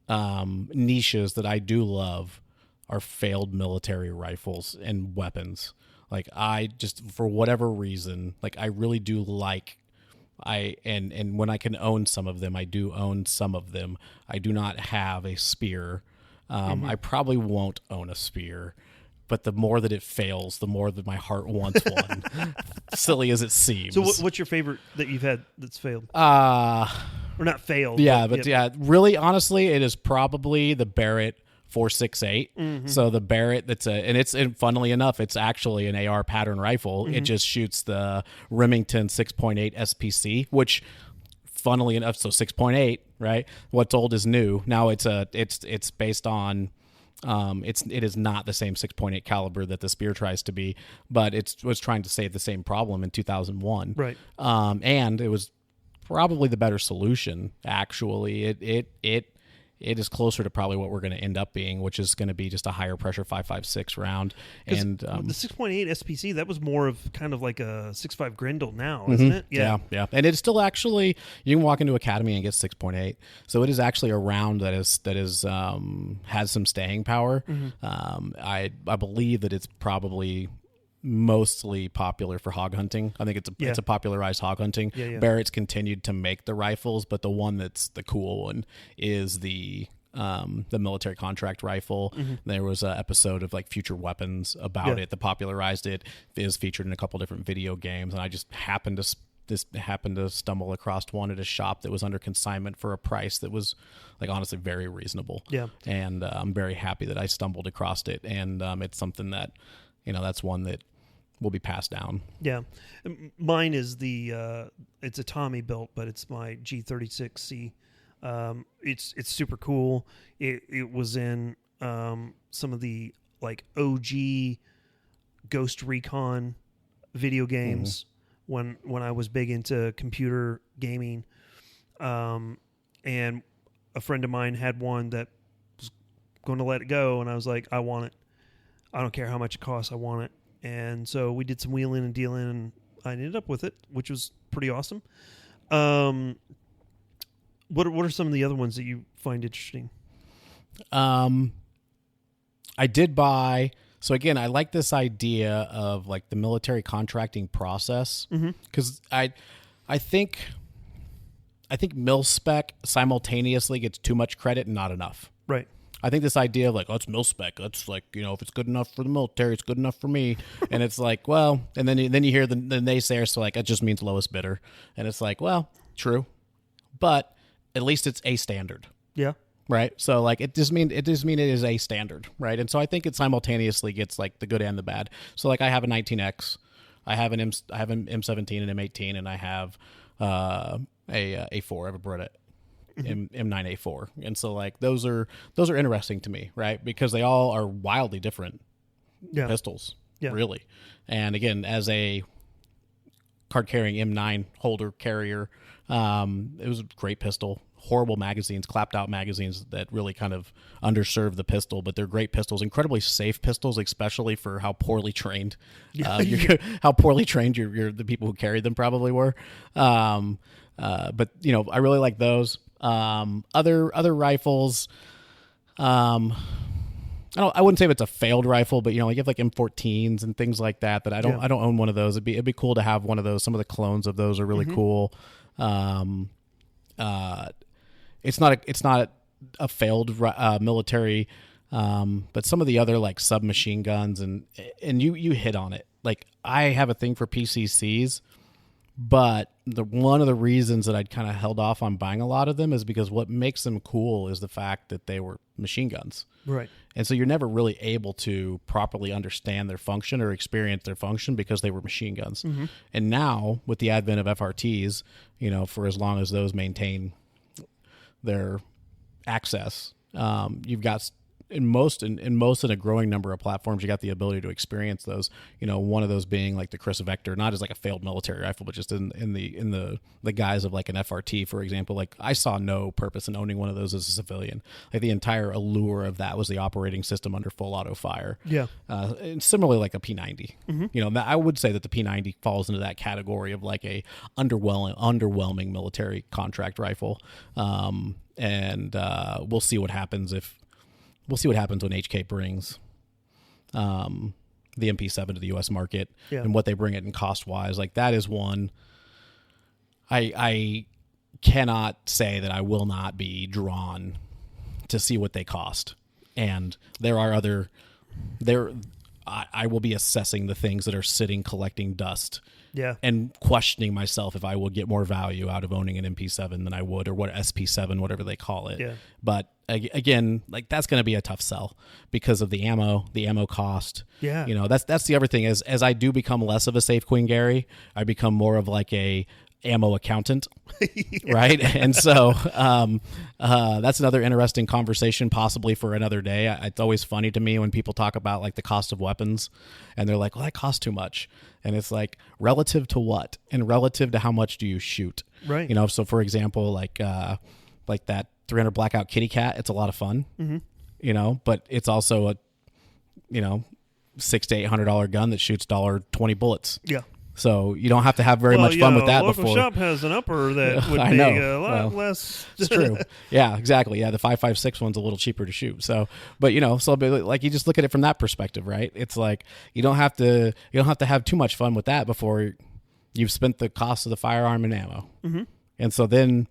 niches that I do love are failed military rifles and weapons. Like I just, for whatever reason, like I really do like and when I can own some of them, I do own some of them. I do not have a spear. I probably won't own a spear, but the more that it fails, the more that my heart wants one. Silly as it seems. So what's your favorite that you've had that's failed? Or not failed. Yeah, but really, honestly, it is probably the Barrett 468. So the Barrett and funnily enough, it's actually an AR pattern rifle. It just shoots the Remington 6.8 SPC, which funnily enough, so 6.8, right? What's old is new. Now it's based on it is not the same 6.8 caliber that the Spear tries to be, but it was trying to save the same problem in 2001. Right. And it was probably the better solution, actually. It is closer to probably what we're going to end up being, which is going to be just a higher pressure 5.56 round. And the 6.8 SPC, that was more of kind of like a 6.5 Grendel now, isn't it? Yeah. And it's still actually, you can walk into Academy and get 6.8. So it is actually a round that is has some staying power. I believe that it's probably mostly popular for hog hunting. I think it's a popularized hog hunting. Yeah. Barrett's continued to make the rifles, but the one that's the cool one is the military contract rifle. There was an episode of like Future Weapons about it that popularized it. It is featured in a couple different video games, and I just happened to stumble across one at a shop that was under consignment for a price that was like honestly very reasonable. Yeah. And I'm very happy that I stumbled across it, and it's something that that's one that will be passed down. Yeah. Mine is it's a Tommy built, but it's my G36C. It's super cool. It was in some of the like OG Ghost Recon video games when I was big into computer gaming. And a friend of mine had one that was going to let it go, and I was like, I want it. I don't care how much it costs, I want it. And so we did some wheeling and dealing, and I ended up with it, which was pretty awesome. What are some of the other ones that you find interesting? I did buy. So again, I like this idea of like the military contracting process because I think mil-spec simultaneously gets too much credit and not enough. Right. I think this idea of like, oh, it's mil spec. That's like, if it's good enough for the military, it's good enough for me. And it's like, well, and then you hear the naysayers, so like, it just means lowest bidder. And it's like, well, true, but at least it's a standard. Yeah. Right. So like, it just mean it is a standard. Right. And so I think it simultaneously gets like the good and the bad. So like, I have a 19X, I have an M17 and M18, and I have a A4. I have a Beretta M9A4. And so like, those are interesting to me, right? Because they all are wildly different pistols, really. And again, as a card carrying M9 holder carrier, it was a great pistol. Horrible magazines, clapped out magazines that really kind of underserve the pistol, but they're great pistols, incredibly safe pistols, especially for how poorly trained, how poorly trained the people who carried them probably were. But I really like those. Other rifles, I wouldn't say it's a failed rifle, but like you have like M14s and things like that. I don't own one of those. It'd be cool to have one of those. Some of the clones of those are really cool. It's not a failed military, but some of the other like submachine guns and you hit on it. Like, I have a thing for PCCs, but one of the reasons that I'd kind of held off on buying a lot of them is because what makes them cool is the fact that they were machine guns. Right. And so you're never really able to properly understand their function or experience their function because they were machine guns. Mm-hmm. And now with the advent of FRTs, for as long as those maintain their access, you've got in a growing number of platforms, you got the ability to experience those. One of those being like the Chris Vector, not as like a failed military rifle, but just in the guise of like an FRT, for example. Like, I saw no purpose in owning one of those as a civilian. Like, the entire allure of that was the operating system under full auto fire. Yeah. And similarly, like a P90. Mm-hmm. I would say that the P90 falls into that category of like a underwhelming military contract rifle. And we'll see what happens when HK brings the MP7 to the U.S. market and what they bring it in cost-wise. Like, that is one I cannot say that I will not be drawn to see what they cost. And there are I will be assessing the things that are sitting collecting dust. Yeah. And questioning myself if I will get more value out of owning an MP7 than I would, or what SP7, whatever they call it. Yeah. But again, like, that's going to be a tough sell because of the ammo cost. Yeah. That's the other thing is, as I do become less of a safe Queen Gary, I become more of like a ammo accountant. Right. And so that's another interesting conversation, possibly for another day. It's always funny to me when people talk about like the cost of weapons and they're like, well, that costs too much. And it's like, relative to what? And relative to how much do you shoot? Right. So for example, like that 300 Blackout Kitty Cat, it's a lot of fun, but it's also a, $600 to $800 gun that shoots $20 bullets. Yeah. So you don't have to have very much fun with that local before. Shop has an upper that would be a lot less. It's true. Yeah, exactly. Yeah, the 5.56 one's a little cheaper to shoot. So, but like, you just look at it from that perspective, right? It's like you don't have to have too much fun with that before you've spent the cost of the firearm and ammo. Mm-hmm. And so then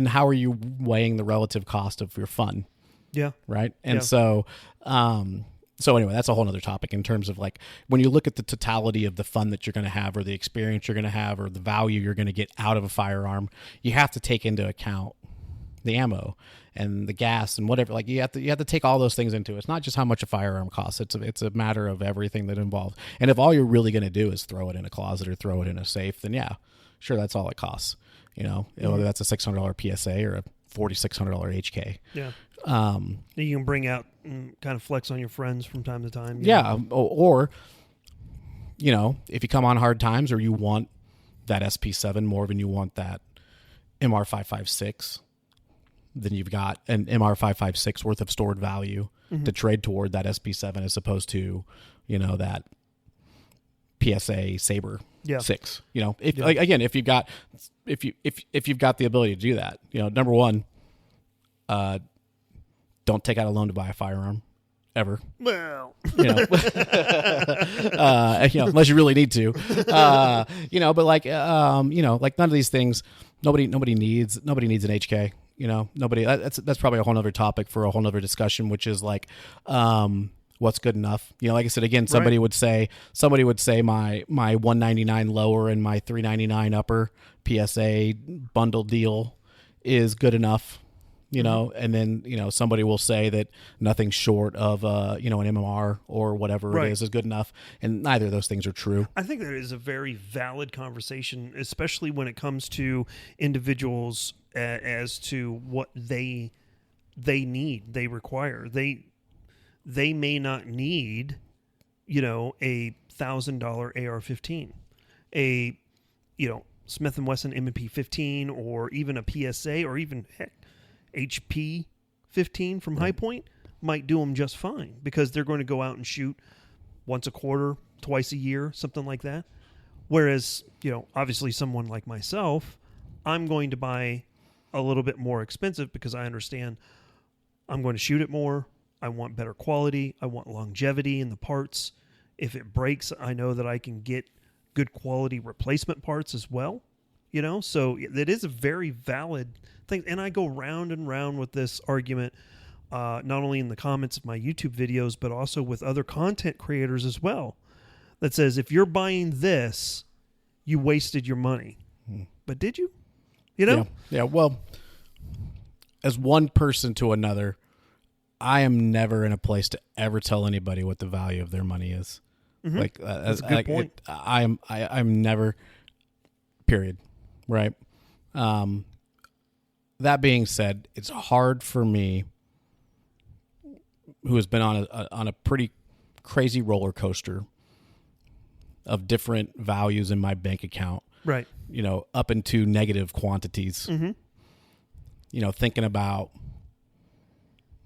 how are you weighing the relative cost of your fun? Yeah. Right. And so anyway, that's a whole other topic in terms of like, when you look at the totality of the fun that you're going to have, or the experience you're going to have, or the value you're going to get out of a firearm, you have to take into account the ammo and the gas and whatever. Like, you have to take all those things into it. It's not just how much a firearm costs. It's a matter of everything that involved. And if all you're really going to do is throw it in a closet or throw it in a safe, then yeah, sure, that's all it costs. Whether that's a $600 PSA or a $4,600 HK. Yeah. You can bring out and kind of flex on your friends from time to time. Yeah. Or, if you come on hard times, or you want that SP7 more than you want that MR556, then you've got an MR556 worth of stored value to trade toward that SP7, as opposed to, that PSA Saber 6. Again, if you've got the ability to do that, number one, don't take out a loan to buy a firearm ever. Well, unless you really need to, but like, like none of these things, nobody needs an HK. nobody. That's probably a whole nother topic for a whole nother discussion, which is like, what's good enough? Like I said, again, somebody would say my 199 lower and my 399 upper PSA bundle deal is good enough. And then, somebody will say that nothing short of, an MMR or whatever it is good enough. And neither of those things are true. I think that is a very valid conversation, especially when it comes to individuals as to what they need, they require. They may not need, a $1,000 AR-15, a, Smith & Wesson M&P 15, or even a PSA, or even, heck, HP 15 from High Point might do them just fine, because they're going to go out and shoot once a quarter, twice a year, something like that. Whereas, obviously someone like myself, I'm going to buy a little bit more expensive because I understand I'm going to shoot it more. I want better quality. I want longevity in the parts. If it breaks, I know that I can get good quality replacement parts as well. So it is a very valid thing. And I go round and round with this argument, not only in the comments of my YouTube videos, but also with other content creators as well, that says, if you're buying this, you wasted your money. But did you? Yeah. Well, as one person to another, I am never in a place to ever tell anybody what the value of their money is. Like, that's a good point. I'm never, period. Right. That being said, it's hard for me, who has been on a pretty crazy roller coaster of different values in my bank account, right? Up into negative quantities. Thinking about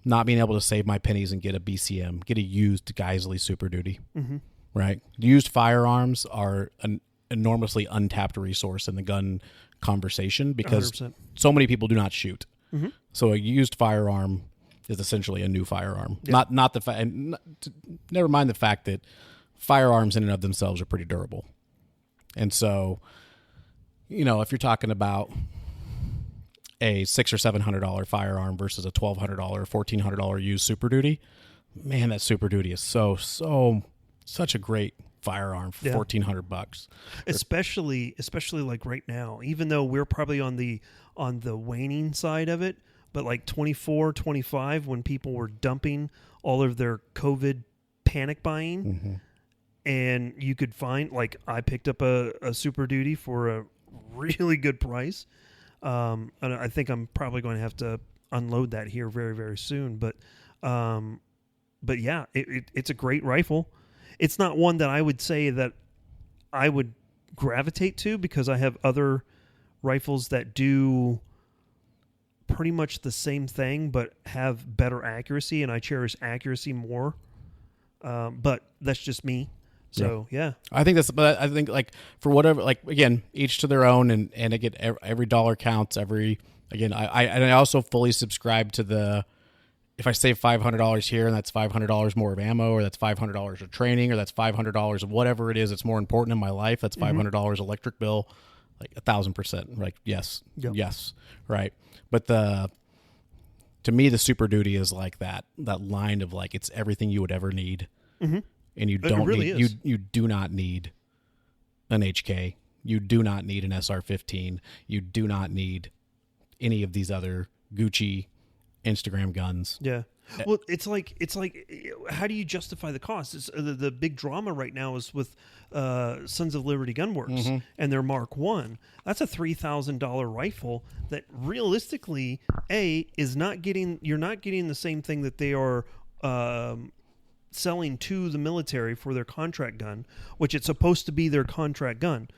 not being able to save my pennies and get a BCM, get a used Geisley Super Duty. Right. Used firearms are an enormously untapped resource in the gun conversation, because 100%. So many people do not shoot. So a used firearm is essentially a new firearm. Yeah. Not the fact, never mind the fact that firearms in and of themselves are pretty durable. And so, if you're talking about a $600 or $700 firearm versus a $1,200 or $1,400 used Super Duty, man, that Super Duty is such a great firearm for $1,400, especially like right now, even though we're probably on the waning side of it, but like 24, 25, when people were dumping all of their COVID panic buying, and you could find, like, I picked up a Super Duty for a really good price, and I think I'm probably going to have to unload that here very, very soon, but yeah, it's a great rifle. It's not one that I would say that I would gravitate to, because I have other rifles that do pretty much the same thing but have better accuracy, and I cherish accuracy more. But that's just me. So, yeah. I think like, for whatever, like, again, each to their own, and again, every dollar counts. I also fully subscribe to the, if I save $500 here, and that's $500 more of ammo, or that's $500 of training, or that's $500 of whatever it is that's more important in my life, that's $500 electric bill, like 1,000%. Like, yes, right. But to me, the Super Duty is like that line of, like, it's everything you would ever need, and you don't need, you do not need an HK, you do not need an SR-15, you do not need any of these other Gucci Instagram guns. Yeah. Well, it's like, how do you justify the cost? It's, the big drama right now is with Sons of Liberty Gunworks and their Mark I. That's a $3,000 rifle that realistically, is not getting. You're not getting the same thing that they are selling to the military for their contract gun, which it's supposed to be their contract gun,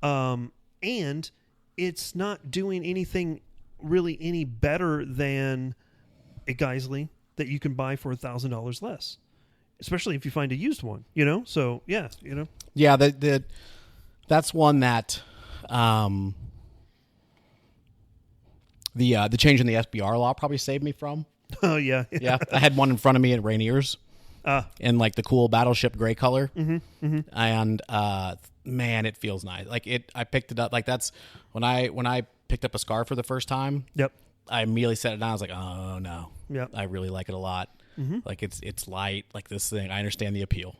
and it's not doing anything really any better than a Geisley that you can buy for $1,000 less, especially if you find a used one, So yeah, Yeah, that's one that the change in the SBR law probably saved me from. Oh yeah. Yeah. I had one in front of me at Rainier's, in like the cool battleship gray color, and man, it feels nice. Like I picked it up. Like, that's when I picked up a SCAR for the first time. Yep. I immediately set it down. I was like, oh no, Yeah. I really like it a lot. Like it's light, like this thing. I understand the appeal.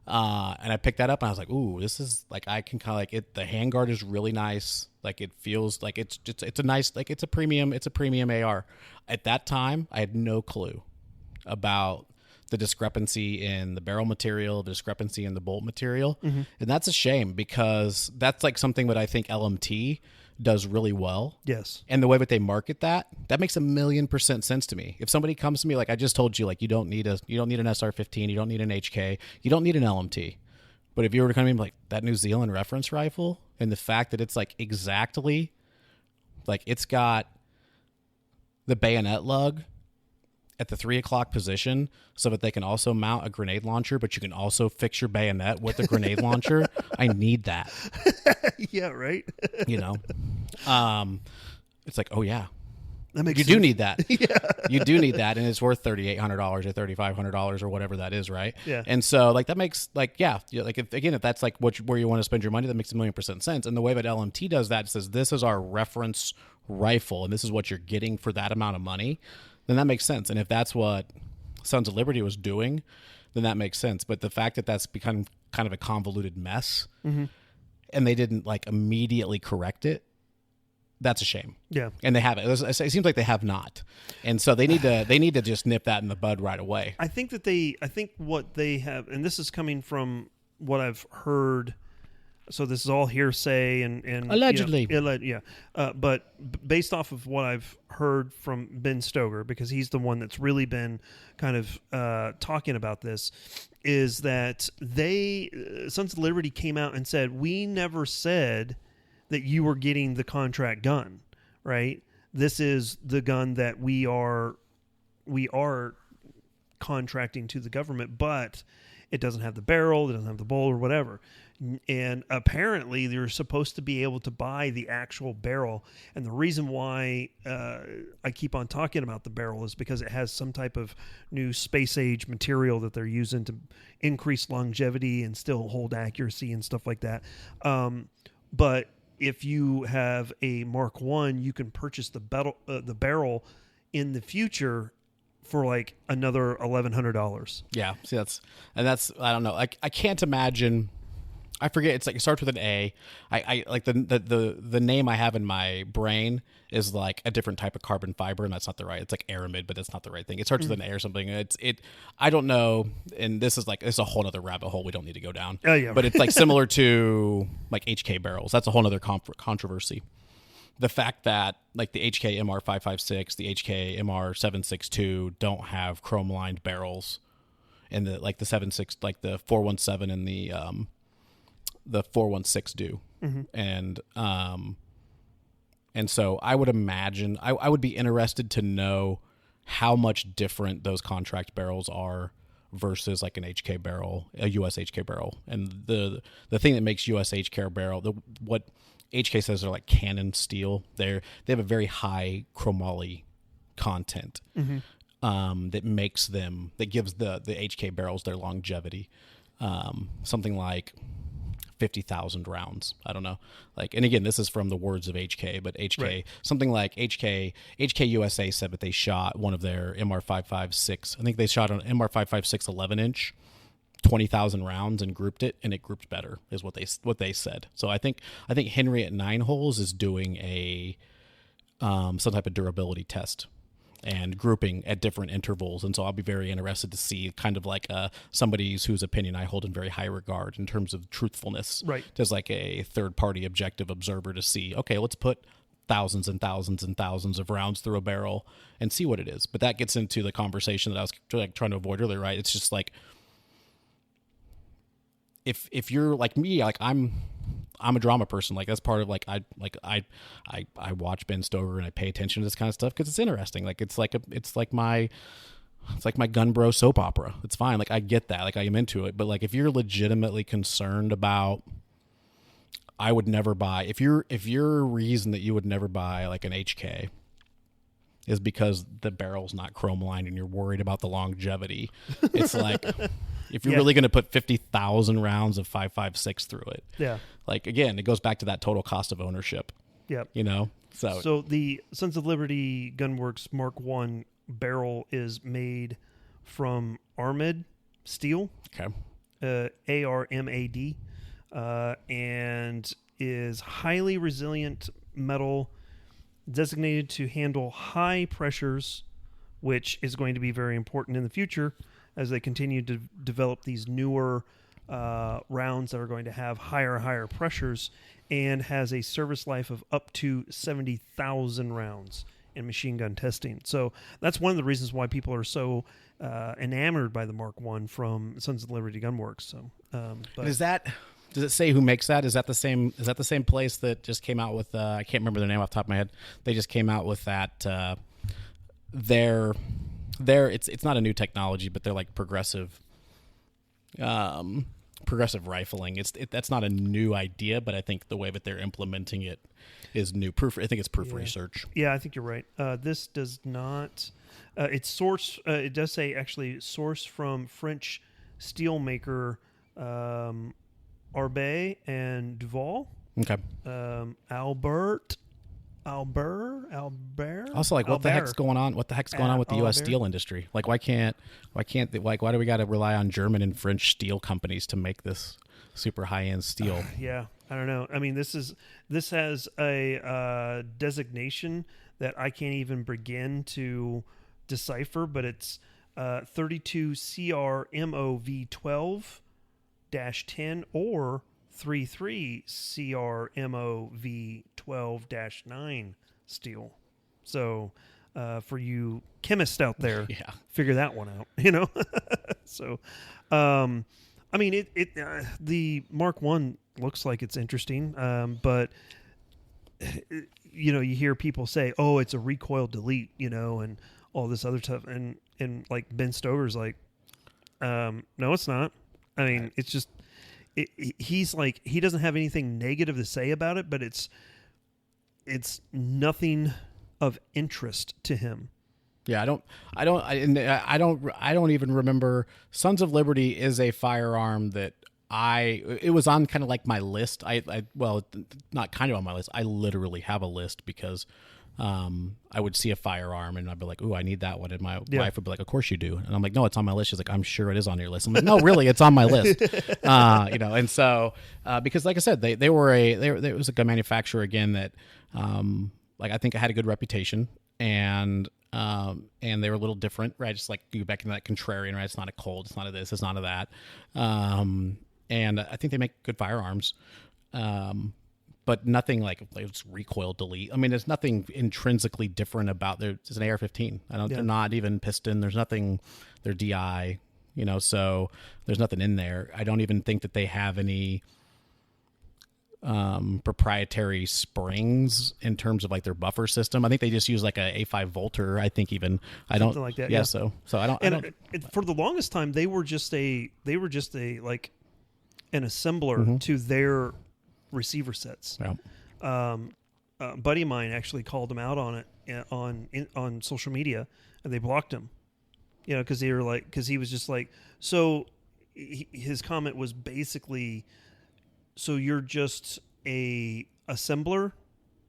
And I picked that up and I was like, ooh, this is like, I can kind of like it. The handguard is really nice. Like it feels like it's a nice, like it's a premium AR. At that time, I had no clue about the discrepancy in the barrel material, the discrepancy in the bolt material. And that's a shame because that's like something that I think LMT does really well. Yes. And the way that they market that makes 1,000,000% sense to me. If somebody comes to me, like I just told you, like you don't need an SR-15, you don't need an HK, you don't need an LMT. But if you were to come in like that New Zealand reference rifle and the fact that it's like exactly, like it's got the bayonet lug at the 3 o'clock position so that they can also mount a grenade launcher, but you can also fix your bayonet with a grenade launcher. I need that. Yeah, right. You know, it's like, oh yeah, That makes you sense. do need that. Yeah. You do need that, and it's worth $3,800 or $3,500 or whatever that is, right? Yeah. And so, like that makes like like if that's like where you want to spend your money, that makes 1,000,000% sense. And the way that LMT does that, it says this is our reference rifle, and this is what you're getting for that amount of money. Then that makes sense. And if that's what Sons of Liberty was doing, then that makes sense. But the fact that that's become kind of a convoluted mess, and they didn't like immediately correct it, that's a shame. Yeah. And they haven't. It seems like they have not. And so they need to just nip that in the bud right away. I think what they have, and this is coming from what I've heard. So this is all hearsay and Allegedly. But based off of what I've heard from Ben Stoger, because he's the one that's really been kind of talking about this, is that Sons of Liberty came out and said, we never said that you were getting the contract gun, right? This is the gun that we are contracting to the government, but it doesn't have the barrel, it doesn't have the bolt or whatever. And apparently they're supposed to be able to buy the actual barrel. And the reason why I keep on talking about the barrel is because it has some type of new space age material that they're using to increase longevity and still hold accuracy and stuff like that. But if you have a Mark I, you can purchase the barrel in the future for like another $1,100. Yeah. See, that's I don't know. I can't imagine. I forget. It's like it starts with an A. I like the name I have in my brain is like a different type of carbon fiber, and that's not the right. It's like aramid, but that's not the right thing. It starts with an A or something. I don't know. And this is a whole other rabbit hole we don't need to go down. Oh yeah. But it's like similar to like HK barrels. That's a whole other controversy. The fact that like the HK MR556, the HK MR762 don't have chrome lined barrels, and the 76, like the 417 and the 416 do. And so I would imagine I would be interested to know how much different those contract barrels are versus like an HK barrel, a US HK barrel. And the thing that makes US HK barrel, what HK says are like Canon steel. They have a very high chromoly content that gives the HK barrels their longevity. Something like 50,000 rounds. I don't know. Like, and again, this is from the words of HK, but HK, right. Something like HK USA said that they shot one of their MR556. I think they shot an MR556 11-inch, 20,000 rounds and grouped it, and it grouped better is what they said. So I think Henry at 9 holes is doing a some type of durability test and grouping at different intervals. And so I'll be very interested to see kind of like somebody whose opinion I hold in very high regard in terms of truthfulness. Right. There's like a third-party objective observer to see, okay, let's put thousands and thousands and thousands of rounds through a barrel and see what it is. But that gets into the conversation that I was trying to avoid earlier, right? It's just like, if you're like me, like I'm a drama person. Like that's part of like I watch Ben Stoger and I pay attention to this kind of stuff because it's interesting. Like it's like my gun bro soap opera. It's fine. Like I get that. Like I am into it. But like if you're legitimately concerned about, I would never buy. If your reason that you would never buy like an HK is because the barrel's not chrome lined and you're worried about the longevity, it's like. If you're really going to put 50,000 rounds of 5.56 through it. Yeah. Like, again, it goes back to that total cost of ownership. Yep. You know? So the Sons of Liberty Gunworks Mark I barrel is made from armad steel. Okay. ARMAD, and is highly resilient metal designated to handle high pressures, which is going to be very important in the future as they continue to develop these newer rounds that are going to have higher pressures, and has a service life of up to 70,000 rounds in machine gun testing. So that's one of the reasons why people are so enamored by the Mark I from Sons of Liberty Gunworks. So, but does it say who makes that? Is that the same place that just came out with? I can't remember their name off the top of my head. They just came out with that. It's not a new technology, but they're like progressive rifling. That's not a new idea, but I think the way that they're implementing it is new. I think it's proof research. Yeah, I think you're right. This does not. It's source. It does say actually source from French steelmaker Arbe and Duval. Okay. Albert. Also, like, what the heck's going on? What the heck's going on with the U.S. steel industry? Like, why do we got to rely on German and French steel companies to make this super high end steel? Yeah, I don't know. I mean, this has a designation that I can't even begin to decipher, but it's 32 CRMOV 12-10 or 33 CRMOV 12-9 steel. So for you chemists out there, figure that one out, So, I mean, the Mark I looks like it's interesting, but you hear people say, "Oh, it's a recoil delete," and all this other stuff, and like Ben Stover's like, "No, it's not." I mean, it's just he's like, he doesn't have anything negative to say about it, but it's nothing of interest to him. Yeah, I don't even remember. Sons of Liberty is a firearm that it was on kind of like my list. Well, not kind of on my list. I literally have a list because I would see a firearm and I'd be like, "Ooh, I need that one." And my wife would be like, "Of course you do." And I'm like, "No, it's on my list." She's like, "I'm sure it is on your list." I'm like, "No, really, it's on my list." And so because like I said, it was a gun manufacturer again that like I think it had a good reputation, and they were a little different, right? Just like you back into that contrarian, right? It's not a Colt, it's not a this, it's not a that. And I think they make good firearms. But nothing like it's recoil delete. I mean, there's nothing intrinsically different about it's an AR-15. They're not even piston. There's nothing. They're DI, so there's nothing in there. I don't even think that they have any proprietary springs in terms of like their buffer system. I think they just use like a A5 Volter. I think even something like that. Yeah. So I don't. For the longest time, they were just a like an assembler to their receiver sets. Yeah. A buddy of mine actually called him out on it on social media, and they blocked him. Because he was just like, so his comment was basically, so you're just a assembler,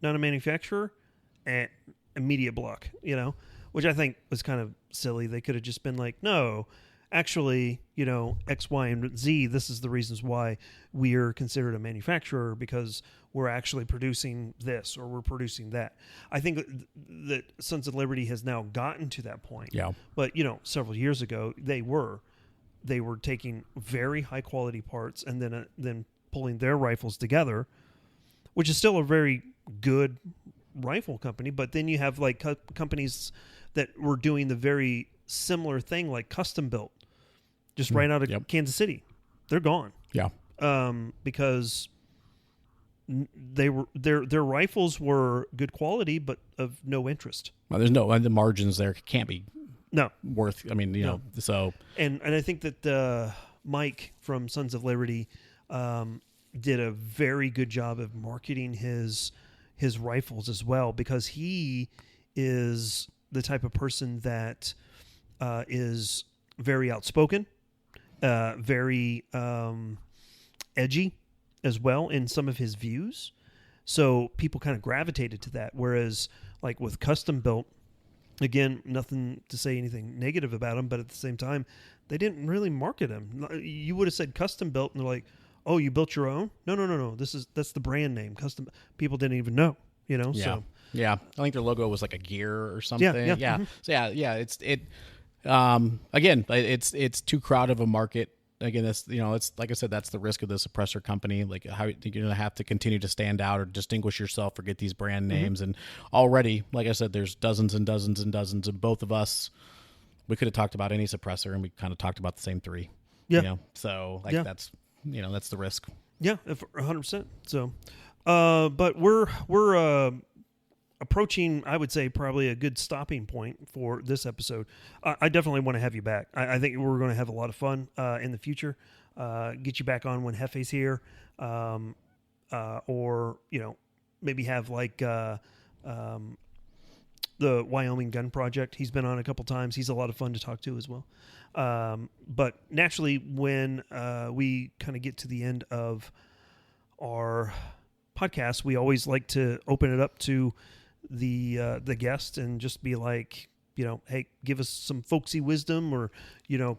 not a manufacturer, and immediate block. Which I think was kind of silly. They could have just been like, no. Actually, X, Y, and Z, this is the reasons why we're considered a manufacturer, because we're actually producing this or we're producing that. I think that Sons of Liberty has now gotten to that point. Yeah. But, several years ago, they were taking very high quality parts and then pulling their rifles together, which is still a very good rifle company. But then you have like companies that were doing the very similar thing, like custom built, just right out of Kansas City. They're gone. Yeah. Because they were their rifles were good quality, but of no interest. Well, there's the margins there can't be worth. I mean, so and I think that Mike from Sons of Liberty did a very good job of marketing his rifles as well, because he is the type of person that is very outspoken, very edgy as well in some of his views. So people kind of gravitated to that. Whereas like with custom built, again, nothing to say anything negative about them, but at the same time, they didn't really market them. You would have said custom built, and they're like, "Oh, you built your own?" No. That's the brand name. Custom. People didn't even know. Yeah. So Yeah. I think their logo was like a gear or something. Yeah. Mm-hmm. So again, it's too crowded of a market. Again, that's, it's like I said, that's the risk of the suppressor company. Like how you're going to have to continue to stand out or distinguish yourself or get these brand names. And already, like I said, there's dozens and dozens and dozens. And both of us, we could have talked about any suppressor, and we kind of talked about the same three. Yeah. So that's that's the risk. Yeah, 100%. So, but we're approaching, I would say, probably a good stopping point for this episode. I definitely want to have you back. I think we're going to have a lot of fun in the future. Get you back on when Jefe's here, or maybe have like the Wyoming Gun Project. He's been on a couple times. He's a lot of fun to talk to as well. But naturally, when we kind of get to the end of our podcast, we always like to open it up to the guest and just be like, hey, give us some folksy wisdom, or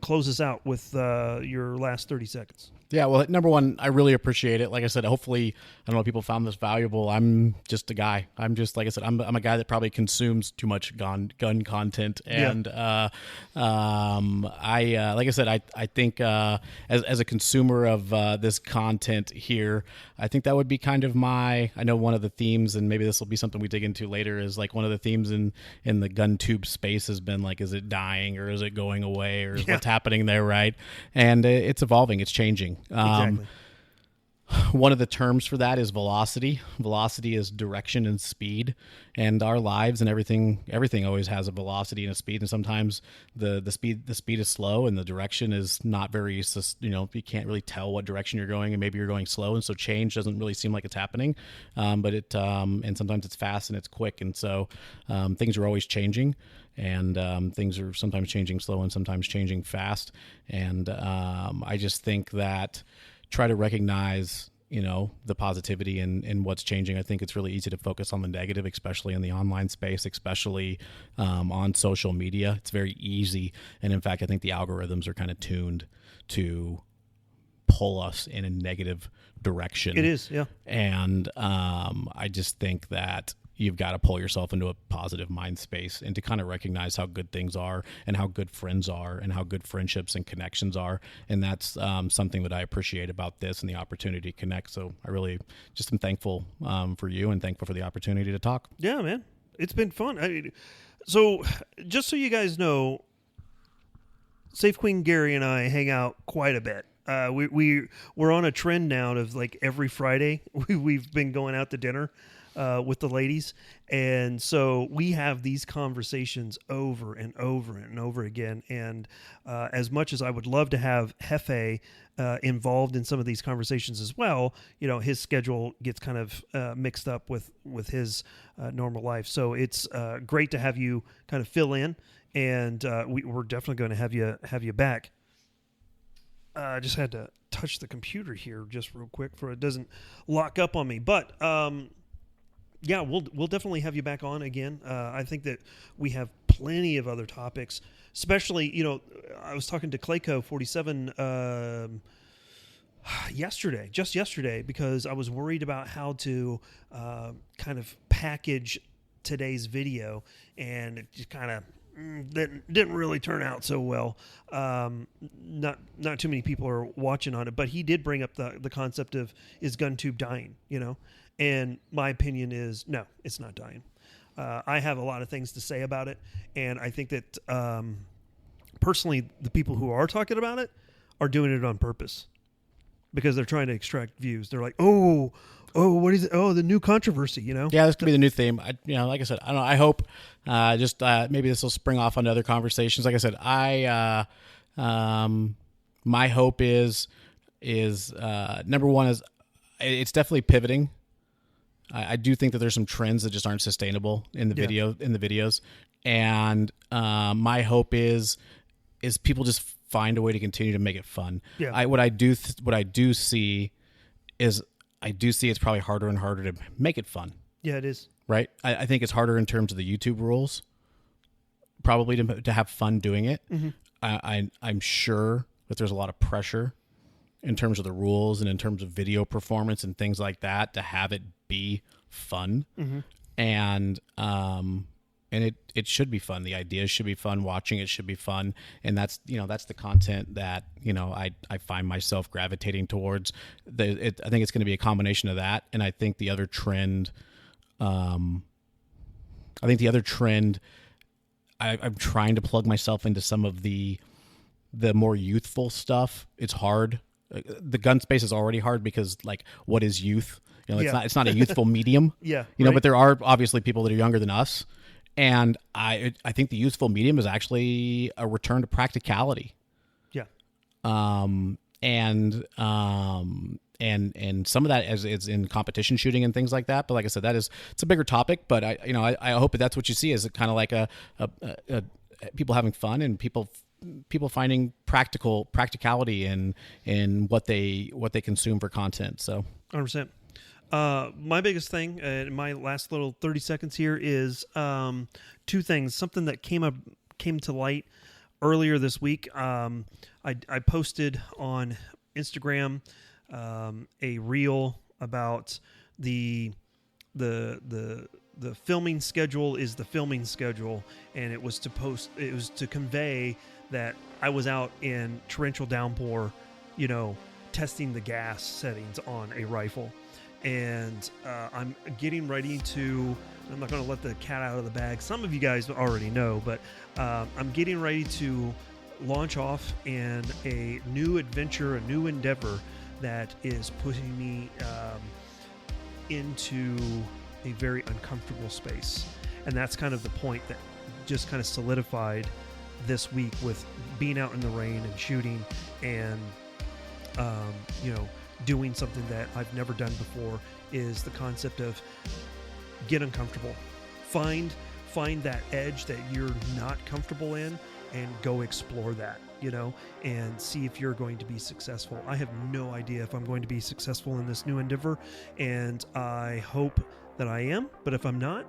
close us out with your last 30 seconds. Yeah, well, number one, I really appreciate it. Like I said, hopefully, I don't know if people found this valuable. I'm just a guy. I'm just, like I said, I'm a guy that probably consumes too much gun content. And like I said, I think as a consumer of this content here, I think that would be kind of I know one of the themes, and maybe this will be something we dig into later, is like one of the themes in the gun tube space has been like, is it dying or is it going away, or what's happening there, right? And it's evolving, it's changing. Exactly. One of the terms for that is velocity. Velocity is direction and speed, and our lives and everything always has a velocity and a speed. And sometimes the speed is slow, and the direction is not very. You can't really tell what direction you're going, and maybe you're going slow, and so change doesn't really seem like it's happening. But it and sometimes it's fast and it's quick, and so things are always changing. And things are sometimes changing slow and sometimes changing fast. And I just think that try to recognize, the positivity in what's changing. I think it's really easy to focus on the negative, especially in the online space, especially on social media. It's very easy. And in fact, I think the algorithms are kind of tuned to pull us in a negative direction. It is, yeah. And I just think that you've got to pull yourself into a positive mind space and to kind of recognize how good things are and how good friends are and how good friendships and connections are. And that's something that I appreciate about this and the opportunity to connect. So I really just am thankful for you and thankful for the opportunity to talk. Yeah, man. It's been fun. So just so you guys know, Safe Queen Gary and I hang out quite a bit. We're on a trend now of like every Friday we've been going out to dinner with the ladies, and so we have these conversations over and over and over again. And as much as I would love to have Jefe involved in some of these conversations as well, his schedule gets kind of mixed up with his normal life. So it's great to have you kind of fill in, and we're definitely going to have you back. I just had to touch the computer here just real quick for it doesn't lock up on me. But yeah, we'll definitely have you back on again. I think that we have plenty of other topics, especially, I was talking to Clayco 47 just yesterday, because I was worried about how to kind of package today's video, and it just kind of didn't really turn out so well. Not too many people are watching on it, but he did bring up the concept of, is GunTube dying, and my opinion is no, it's not dying. I have a lot of things to say about it, and I think that personally, the people who are talking about it are doing it on purpose because they're trying to extract views. They're like, oh, what is it? Oh, the new controversy, Yeah, this could be the new theme. Like I said, I don't know. I hope maybe this will spring off on other conversations. Like I said, my hope is number one is it's definitely pivoting. I do think that there's some trends that just aren't sustainable in the videos, and my hope is people just find a way to continue to make it fun. Yeah. What I do see is I do see it's probably harder and harder to make it fun. Yeah, it is. Right. I think it's harder in terms of the YouTube rules, probably to have fun doing it. I'm sure that there's a lot of pressure in terms of the rules and in terms of video performance and things like that to have it be fun. And it should be fun. The ideas should be fun. Watching it should be fun. And that's the content that, I find myself gravitating towards. I think it's going to be a combination of that. And I think the other trend, I'm trying to plug myself into some of the more youthful stuff. It's hard. The gun space is already hard because, like, what is youth? It's not a youthful medium. Yeah. But there are obviously people that are younger than us. And I think the youthful medium is actually a return to practicality. Yeah. And some of that is in competition shooting and things like that. But like I said, it's a bigger topic. But I hope that's what you see is kind of like a people having fun and people finding practicality in what they consume for content. So 100%. My biggest thing in my last little 30 seconds here is two things. Something that came to light earlier this week. I posted on Instagram a reel about the filming schedule is the filming schedule, and it was to convey that I was out in torrential downpour, testing the gas settings on a rifle. And I'm getting ready to, I'm not going to let the cat out of the bag. Some of you guys already know, but I'm getting ready to launch off in a new adventure, a new endeavor that is putting me into a very uncomfortable space. And that's kind of the point that just kind of solidified this week with being out in the rain and shooting and, doing something that I've never done before is the concept of get uncomfortable. Find that edge that you're not comfortable in and go explore that, and see if you're going to be successful. I have no idea if I'm going to be successful in this new endeavor, and I hope that I am, but if I'm not,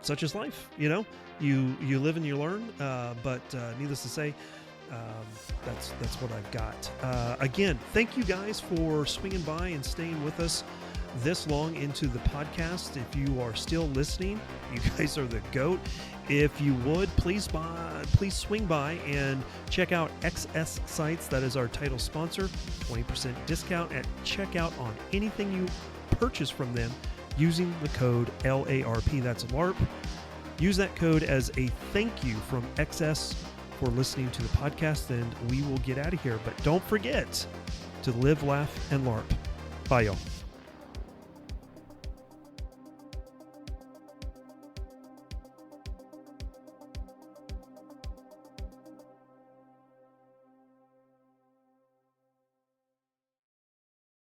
such is life. You live and you learn, but needless to say, that's what I've got. Again, thank you guys for swinging by and staying with us this long into the podcast. If you are still listening, you guys are the GOAT. If you would, please swing by and check out XS Sites. That is our title sponsor. 20% discount at checkout on anything you purchase from them using the code LARP. That's LARP. Use that code as a thank you from XS for listening to the podcast, and we will get out of here. But don't forget to live, laugh, and LARP. Bye, y'all.